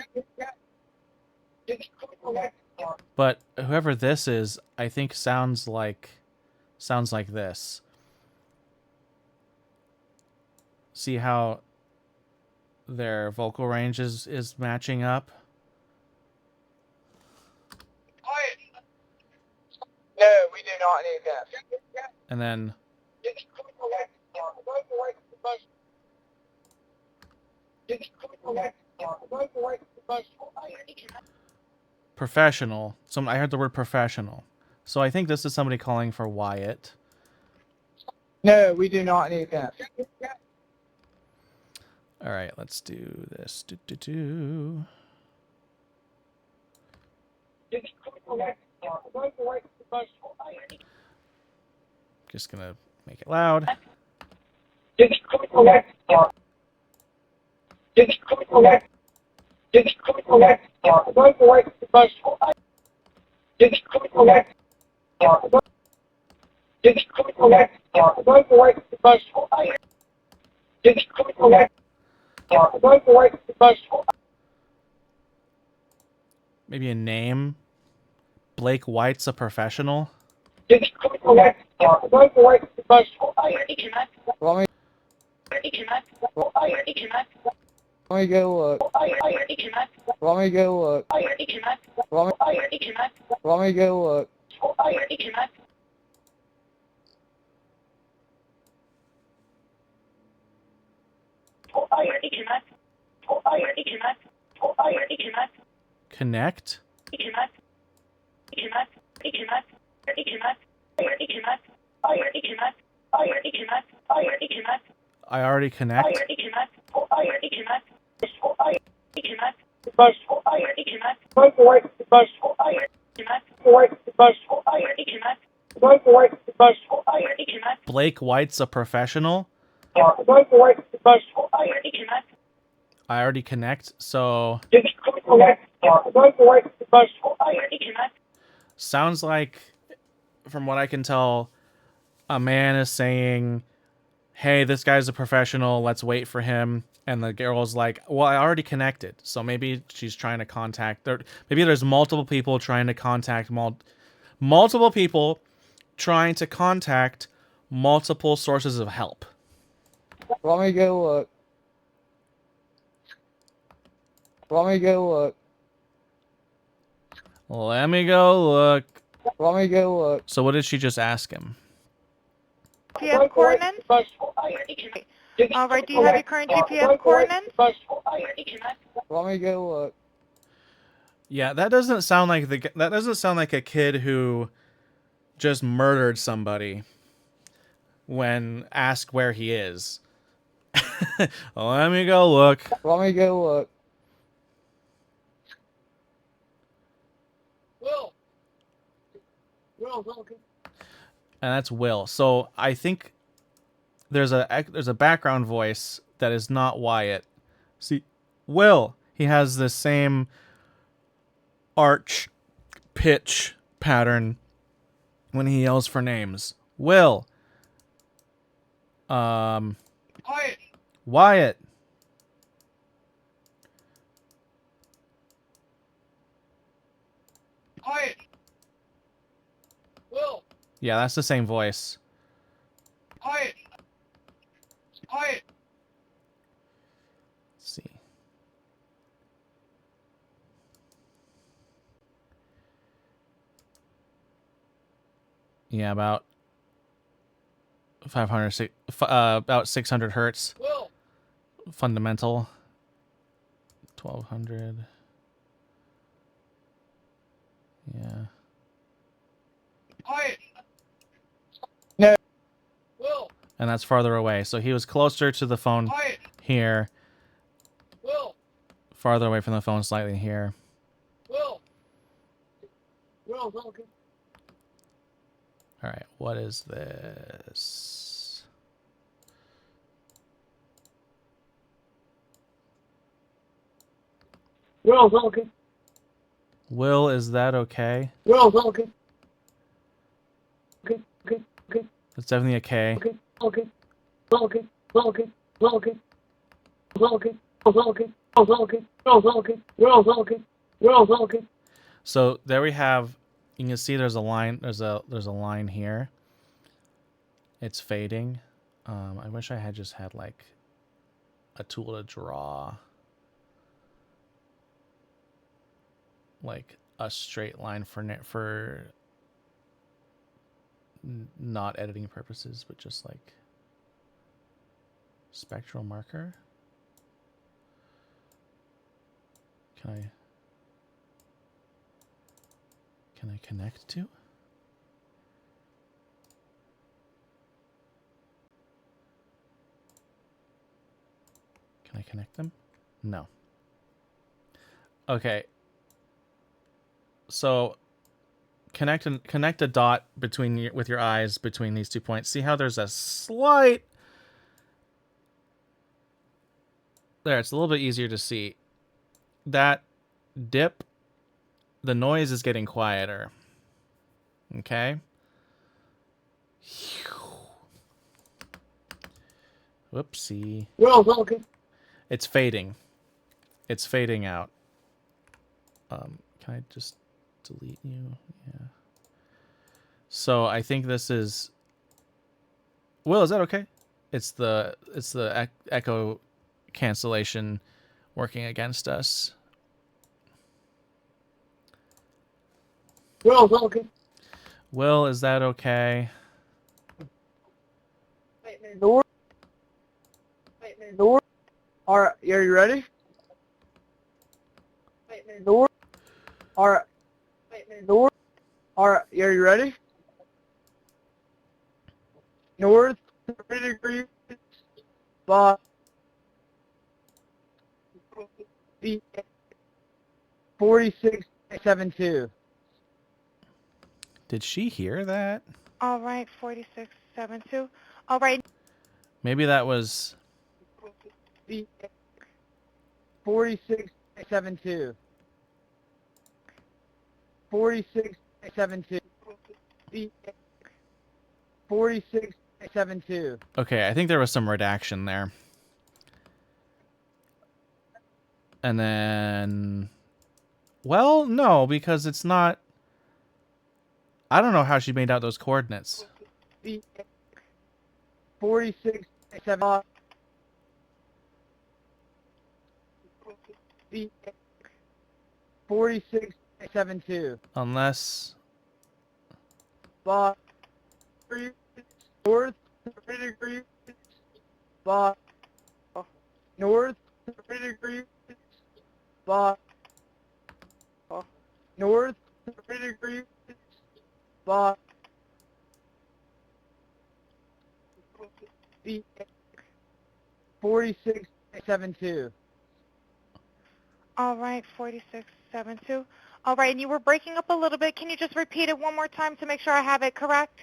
But whoever this is, I think sounds like this. See how their vocal range is matching up? No, we do not need that. And then professional. I heard the word professional. So I think this is somebody calling for Wyatt. No, we do not need that. All right, let's do this. Do. Just gonna make it loud. Maybe a name. Blake White's a professional. Let me go look. Let me go look. Let me go look. Connect. I already connect. Blake White's a professional. I already connect, so sounds like, from what I can tell, a man is saying, hey, this guy's a professional, let's wait for him. And the girl's like, well, I already connected. So maybe she's trying to contact, maybe there's multiple people trying to contact multiple people trying to contact multiple sources of help. Let me go look. Let me go look. Let me go look. Let me go look. So what did she just ask him? GPM coordinates? All right, do you have your current GPM coordinates? Let me go look. Yeah, that doesn't sound like a kid who just murdered somebody when asked where he is. Let me go look. Let me go look. And that's Will. So I think there's a background voice that is not Wyatt. See, Will, he has the same arch pitch pattern when he yells for names. Will. Wyatt. Wyatt. Yeah, that's the same voice. Quiet. Quiet. Let's see. Yeah, about 500, about 600 hertz. Will. Fundamental. 1200. Yeah. Quiet. No. Will. And that's farther away. So he was closer to the phone Quiet. here, Will. farther away from the phone slightly here. Will. Will. Okay. All right, what is this? Will. Okay. Will, is that okay? Will. Okay. Okay. Okay. Okay. It's definitely a K. Okay. Okay. Okay. Okay. Okay. Okay. Okay. Okay. Okay. Okay. Okay. So there we have. You can see there's a line. There's a line here. It's fading. I wish I had just had like a tool to draw like a straight line for not editing purposes, but just like spectral marker. Can I connect to? Can I connect them? No. Okay. So connect a dot between with your eyes between these 2 points. See how there's a slight there, it's a little bit easier to see. That dip, the noise is getting quieter. Okay? Whoopsie. Will. Okay. It's fading. It's fading out. Can I just delete you? Yeah. So I think this is. Will, is that okay? It's the echo cancellation working against us. Will. Okay. Will, is that okay? Door. Door. All right, are you ready? Door. All right. Door. All right, are you ready? North 30 degrees. But 46.72. Did she hear that? All right, 4672. All right. Maybe that was 46.72. 46.72. 46.72. okay. I think there was some redaction there. And then, well, no, because it's not. I don't know how she made out those coordinates. 46.7. 46.72. Unless. But north 30 degrees. But north 30 degrees. But north 30 degrees. But 46.72. All right, 4672. All right, and you were breaking up a little bit. Can you just repeat it one more time to make sure I have it correct?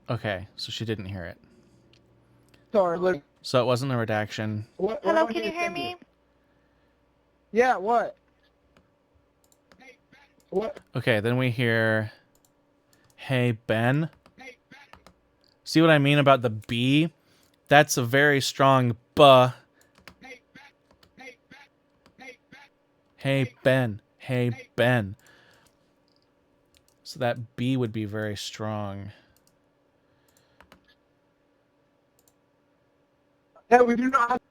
Okay, so she didn't hear it. Sorry, look. So it wasn't a redaction. What Hello, am I can you gonna hear send me? Yeah, what? What? Okay, then we hear, "Hey Ben." See what I mean about the B? That's a very strong buh. Hey Ben. Hey Ben. So that B would be very strong. Yeah, we do not have.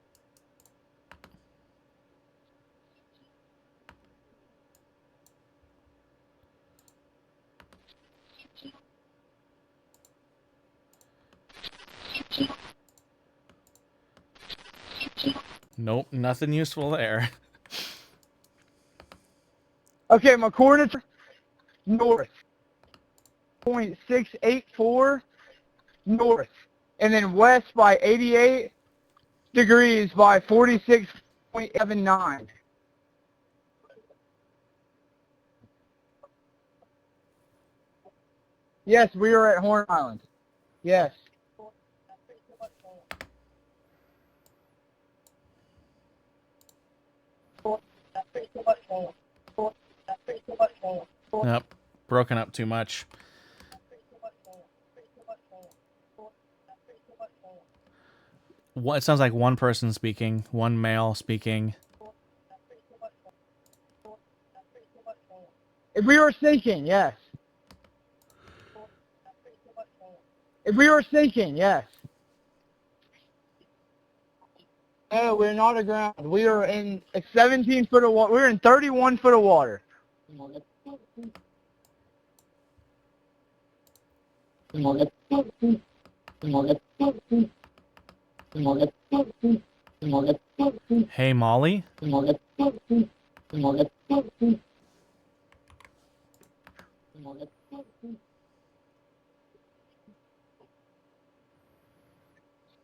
Nope, nothing useful there. Okay, my coordinates are north. 0.684 north. And then west by 88 degrees by 46.79. Yes, we are at Horn Island. Yes. Nope, broken up too much. It sounds like one person speaking, one male speaking. If we were sinking, yes. If we were sinking, yes. No, we're not aground. We are in 17 foot of water. We're in 31 foot of water. Hey, Molly?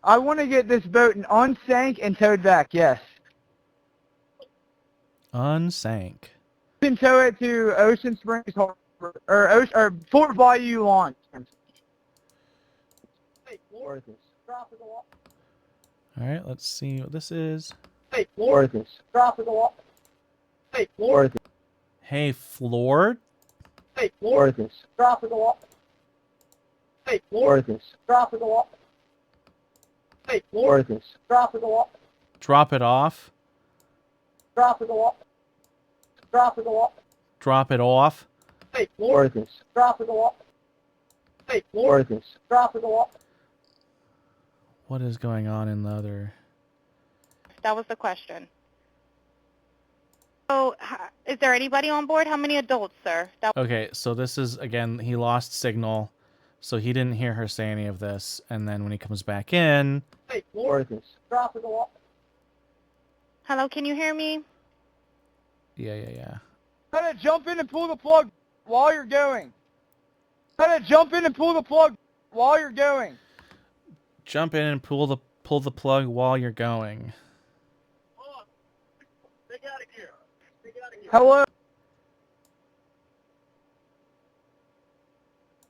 I want to get this boat unsank and towed back, yes. Unsank. You can tow it to Ocean Springs Harbor, or Fort Bayou launch. Alright, let's see what this is. Hey, floor. Drop of the water. Hey, floor. Hey, Floor? Hey, floor. Drop of the water. Hey, floor. Drop of the water. Hey, floor. Drop of the water. Drop it off. Drop of the water. Drop of the water. Drop it off. Hey, floor. Drop of the water. Hey, floor. Drop of the water. What is going on in the other? That was the question. So, is there anybody on board? How many adults, sir? Okay, so this is, again, he lost signal, so he didn't hear her say any of this, and then when he comes back in... Hey, floor. Drop of the water. Hello, can you hear me? Yeah. Kind of jump in and pull the plug while you're going. Kind of jump in and pull the plug while you're going. Jump in and pull the plug while you're going. Hello.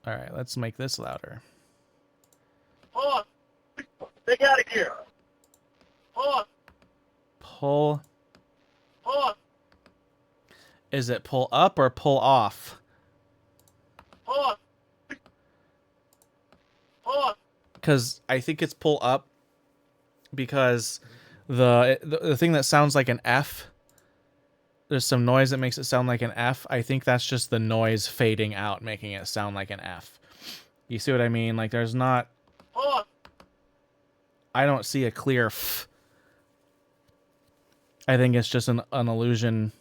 Alright, let's make this louder. Take out of gear. Pull. Is it pull up or pull off? Because I think it's pull up because the thing that sounds like an F, there's some noise that makes it sound like an F. I think that's just the noise fading out, making it sound like an F. You see what I mean? Like there's not... I don't see a clear F. I think it's just an illusion.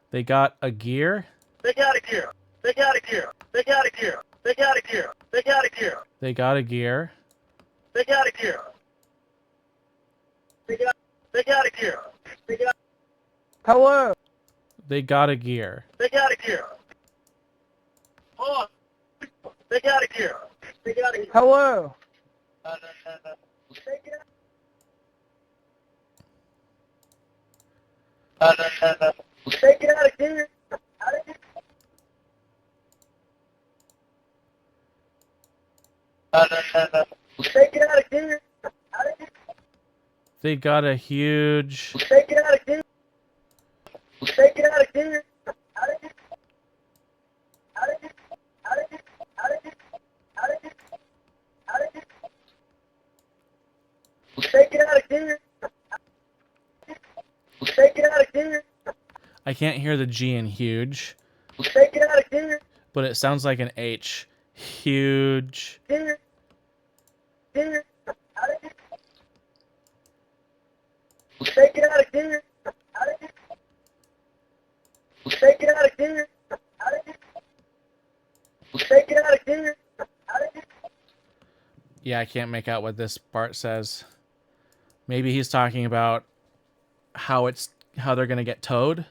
They got a gear. They got a gear? They got a gear. They got a gear. They got a gear. They got a gear. They got a gear. They got a gear. They got a gear. They got a gear. They got. Hello. They got a gear. They got a gear. They got a gear. They got a gear. Hello. Take it out of gear. Take it out of gear. They got a huge... Take it out of gear. Take here. Take it out of gear. Take it out of gear. I can't hear the G in huge, Take it out of gear. but it sounds like an H. Huge. Gear. Gear. Take it out of gear. Take it out of gear. Take it out of gear. Yeah, I can't make out what this part says. Maybe he's talking about how they're gonna get towed.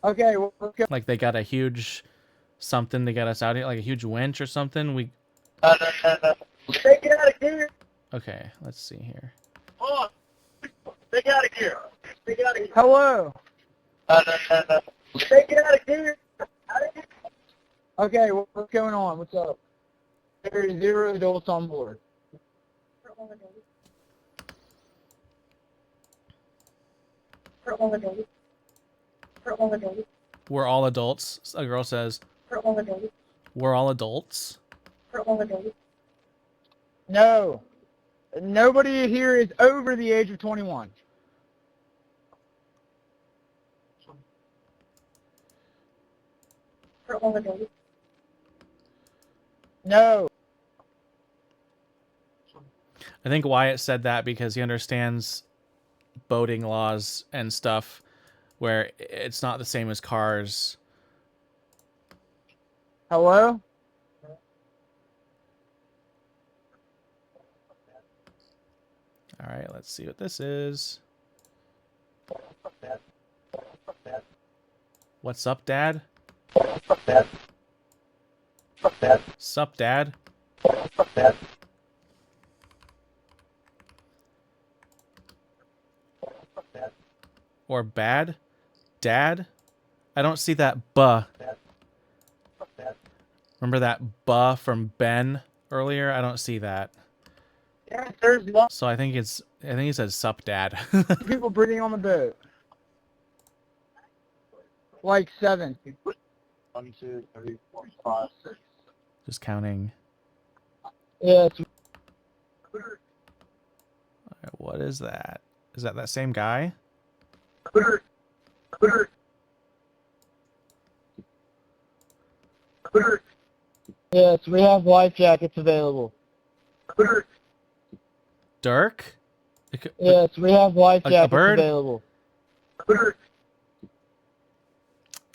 Okay, well, let's go. Like they got a huge something to get us out here, like a huge winch or something. Take it out of gear. Okay, let's see here. Hold on. Take it out of gear. Take it out of gear. Hello. Take it out of gear. Okay, what's going on? What's up? There are 0 adults on board. For all adults. For all adults. We're all adults. A girl says, For all adults. we're all adults. For all adults. No. Nobody here is over the age of 21. For all adults. No. I think Wyatt said that because he understands boating laws and stuff where it's not the same as cars. Hello? All right, let's see what this is. What's up, Dad? Sup, Dad? Or bad? Dad? I don't see that buh. Remember that buh from Ben earlier? I don't see that. Yeah, there's lots So I think he says sup, Dad. of people breathing on the boat. Like 7. 1, 2, 3, 4, 5, 6. Just counting. Yeah, it's All right, what is that? Is that same guy? yes, we have life jackets available. Dirk? It could- Yes, we have life A jackets bird? available.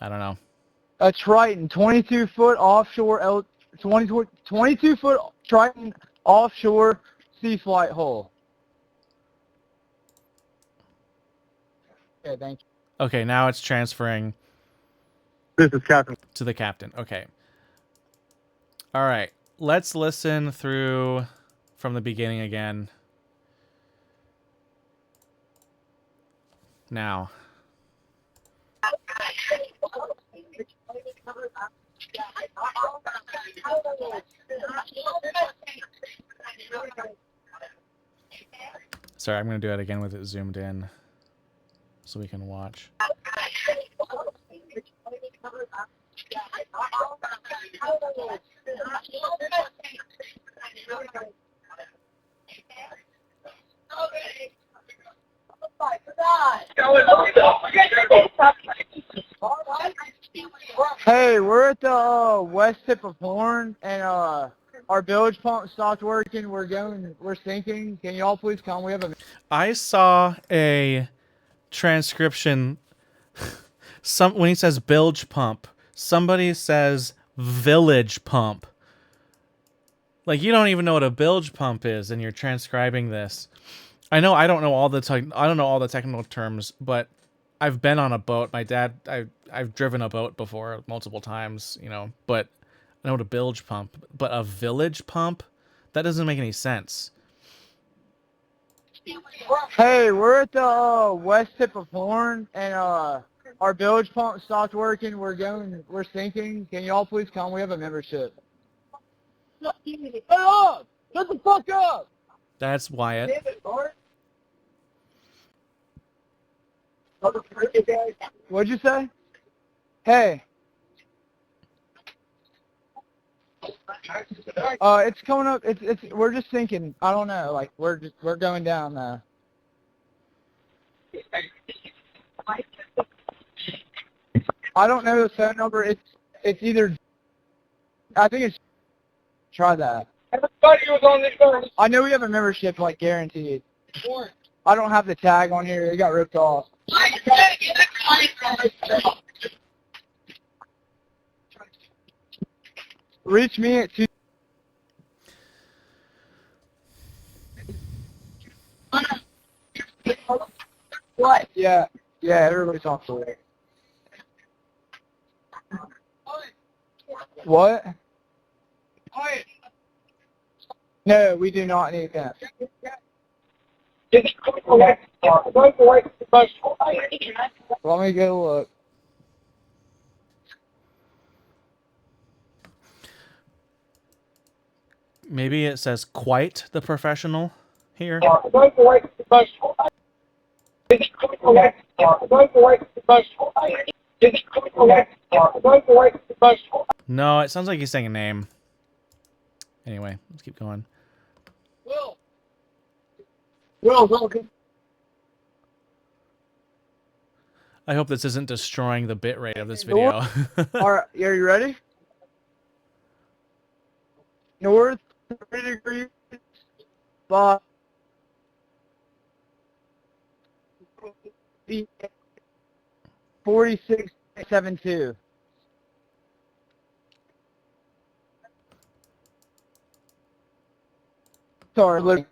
I don't know. A Triton, 22-foot offshore, 22-foot Triton offshore sea flight hull. Okay, thank you. Okay, now it's transferring This is Captain. to the captain. Okay. All right. Let's listen through from the beginning again. Now. Sorry, I'm going to do it again with it zoomed in so we can watch. Hey, we're at the west tip of Horn, and our bilge pump stopped working. We're sinking. Can y'all please come? We have a I saw a transcription. When he says bilge pump, somebody says village pump. Like, you don't even know what a bilge pump is, and you're transcribing this. I know I don't know all the technical terms, but I've been on a boat. My dad, I've driven a boat before multiple times, you know, but I know what a bilge pump, but a village pump, that doesn't make any sense. Hey, we're at the west tip of Horn, and our bilge pump stopped working. We're sinking. Can y'all please come? We have a membership. Shut up! Shut the fuck up! That's Wyatt. What'd you say? Hey. It's coming up. We're just thinking. I don't know. Like we're going down now. I don't know the phone number. It's either. I think it's. Try that. Everybody was on this phone. I know we have a membership, like guaranteed. I don't have the tag on here. It got ripped off. Reach me at 2. What? Yeah, everybody's off the way. What? No, we do not need that. Let me go look. Maybe it says quite the professional here. No, it sounds like he's saying a name. Anyway, let's keep going. I hope this isn't destroying the bitrate of this video. Alright, are you ready? North 30 degrees by 46.72. Sorry, look.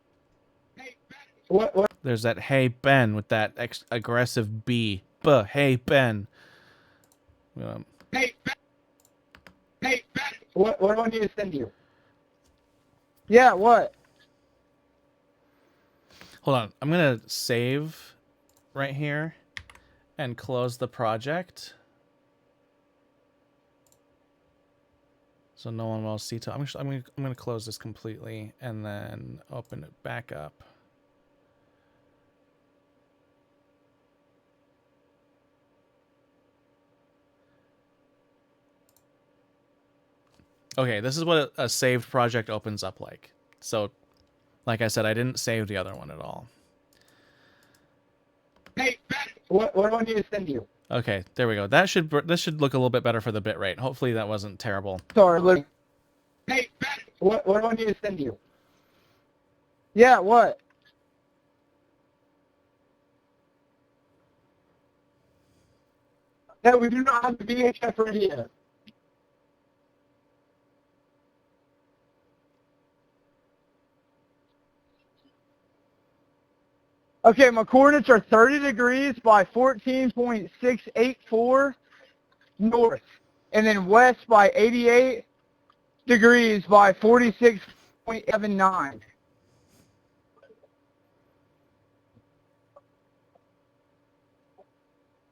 What? There's that hey Ben with that aggressive B. Hey Ben. What do I need to send you? Yeah, what? Hold on. I'm going to save right here and close the project. So Nolan Wells see to. I'm going to close this completely and then open it back up. Okay, this is what a saved project opens up like. So, like I said, I didn't save the other one at all. What do I need to send you? Okay, there we go. This should look a little bit better for the bitrate. Hopefully that wasn't terrible. Sorry, look. What do I need to send you? Yeah, what? No, we do not have the VHF radio. Okay, my coordinates are 30 degrees by 14.684 north, and then west by 88 degrees by 46.79.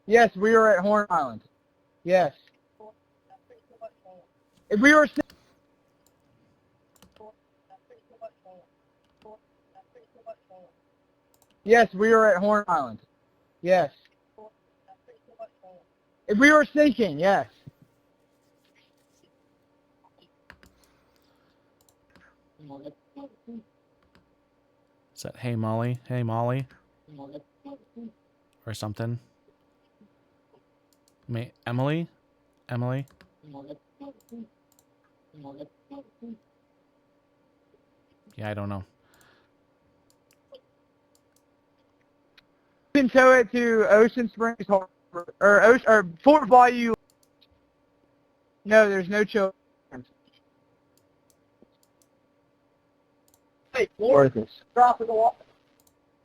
Yes, we are at Horn Island. Yes. If we were... Yes, we are at Horn Island. Yes. If we were sinking, yes. Is that hey Molly? Hey Molly? Or something? Emily? Emily? Yeah, I don't know. You can tow it to Ocean Springs Harbor, or Fort Bayou. No, there's no children. Hey, Florida. Drop it off.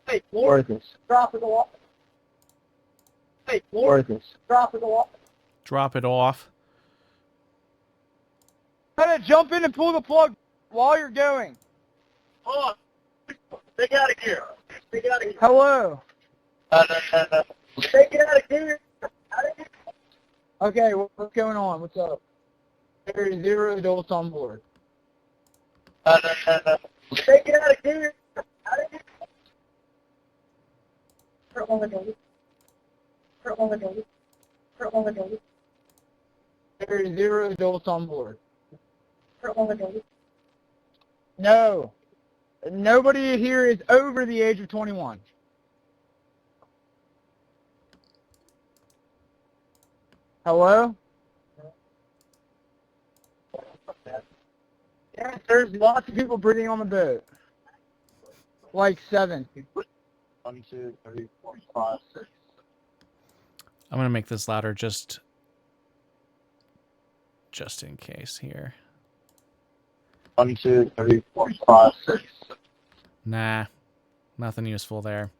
Hey, Florida. Drop it off. Hey, Florida. Drop it off. Drop it off. Try to jump in and pull the plug while you're going. Hold on. Take out of gear. Take out of gear. Hello. Take it out of gear. Okay, what's going on? What's up? There are 0 adults on board. Take it out of gear. For all the days. For all adults. For all adults. There are 0 adults on board. For all adults. No. Nobody here is over the age of 21. Hello? Yes, there's lots of people breathing on the boat. Like 7. 1, 2, 3, 4, 5, 6. I'm gonna make this louder just in case here. 1, 2, 3, 4, 5, 6. Nah, nothing useful there.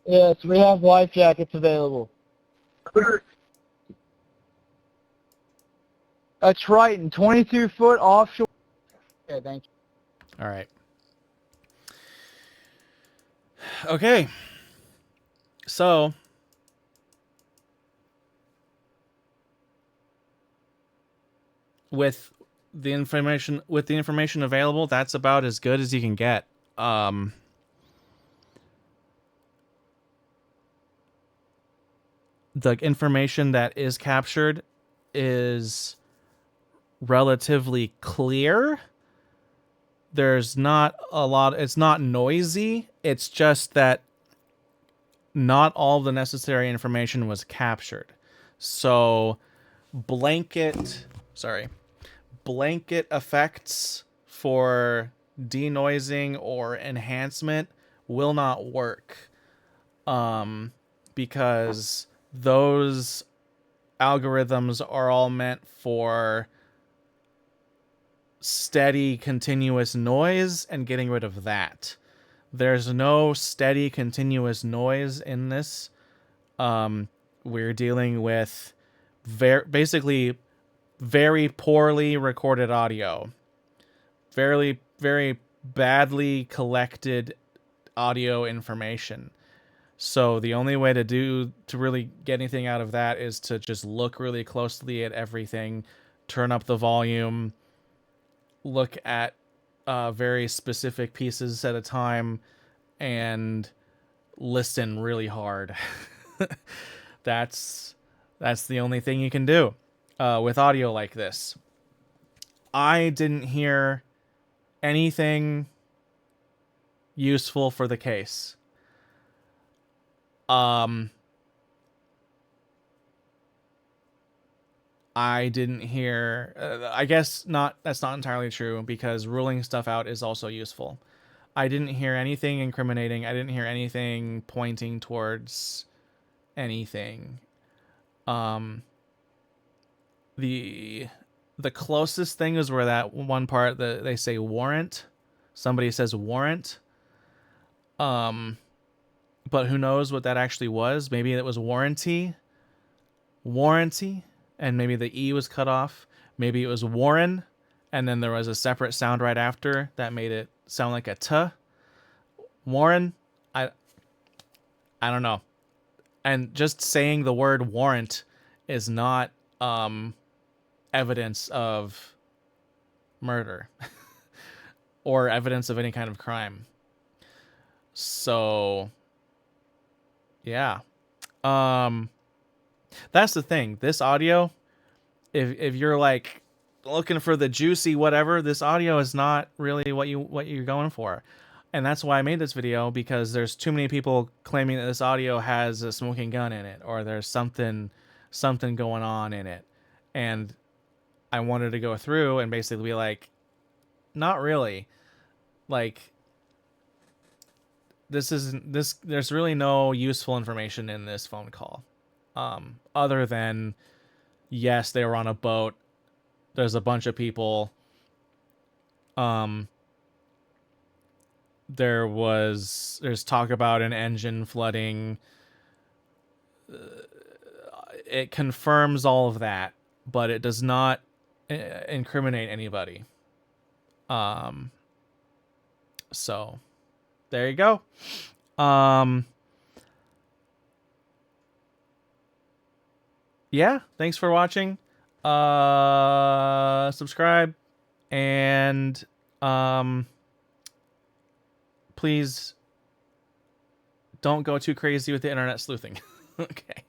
Yes, we have life jackets available. A Triton, 22-foot offshore. Yeah, thank you. All right. Okay. So with the information available, that's about as good as you can get. The information that is captured is relatively clear. There's not a lot, it's not noisy. It's just that not all the necessary information was captured. So blanket effects for denoising or enhancement will not work, because those algorithms are all meant for steady continuous noise and getting rid of that. There's no steady continuous noise in this. We're dealing with basically very poorly recorded audio, very, very badly collected audio information. So the only way to really get anything out of that is to just look really closely at everything, turn up the volume, look at very specific pieces at a time, and listen really hard. That's the only thing you can do with audio like this. I didn't hear anything useful for the case. I didn't hear, I guess not, that's not entirely true, because ruling stuff out is also useful. I didn't hear anything incriminating. I didn't hear anything pointing towards anything. The closest thing is where that one part that they say warrant. Somebody says warrant. But who knows what that actually was? Maybe it was warranty, and maybe the E was cut off. Maybe it was Warren, and then there was a separate sound right after that made it sound like a T. Warren, I don't know. And just saying the word warrant is not evidence of murder or evidence of any kind of crime. So yeah. That's the thing. This audio, if you're like looking for the juicy whatever, this audio is not really what you're going for. And that's why I made this video, because there's too many people claiming that this audio has a smoking gun in it, or there's something going on in it. And I wanted to go through and basically be like, not really. Like, there's really no useful information in this phone call. Other than, yes, they were on a boat. There's a bunch of people. There's talk about an engine flooding. It confirms all of that, but it does not incriminate anybody. So there you go. Yeah, thanks for watching. Subscribe, and please don't go too crazy with the internet sleuthing. Okay.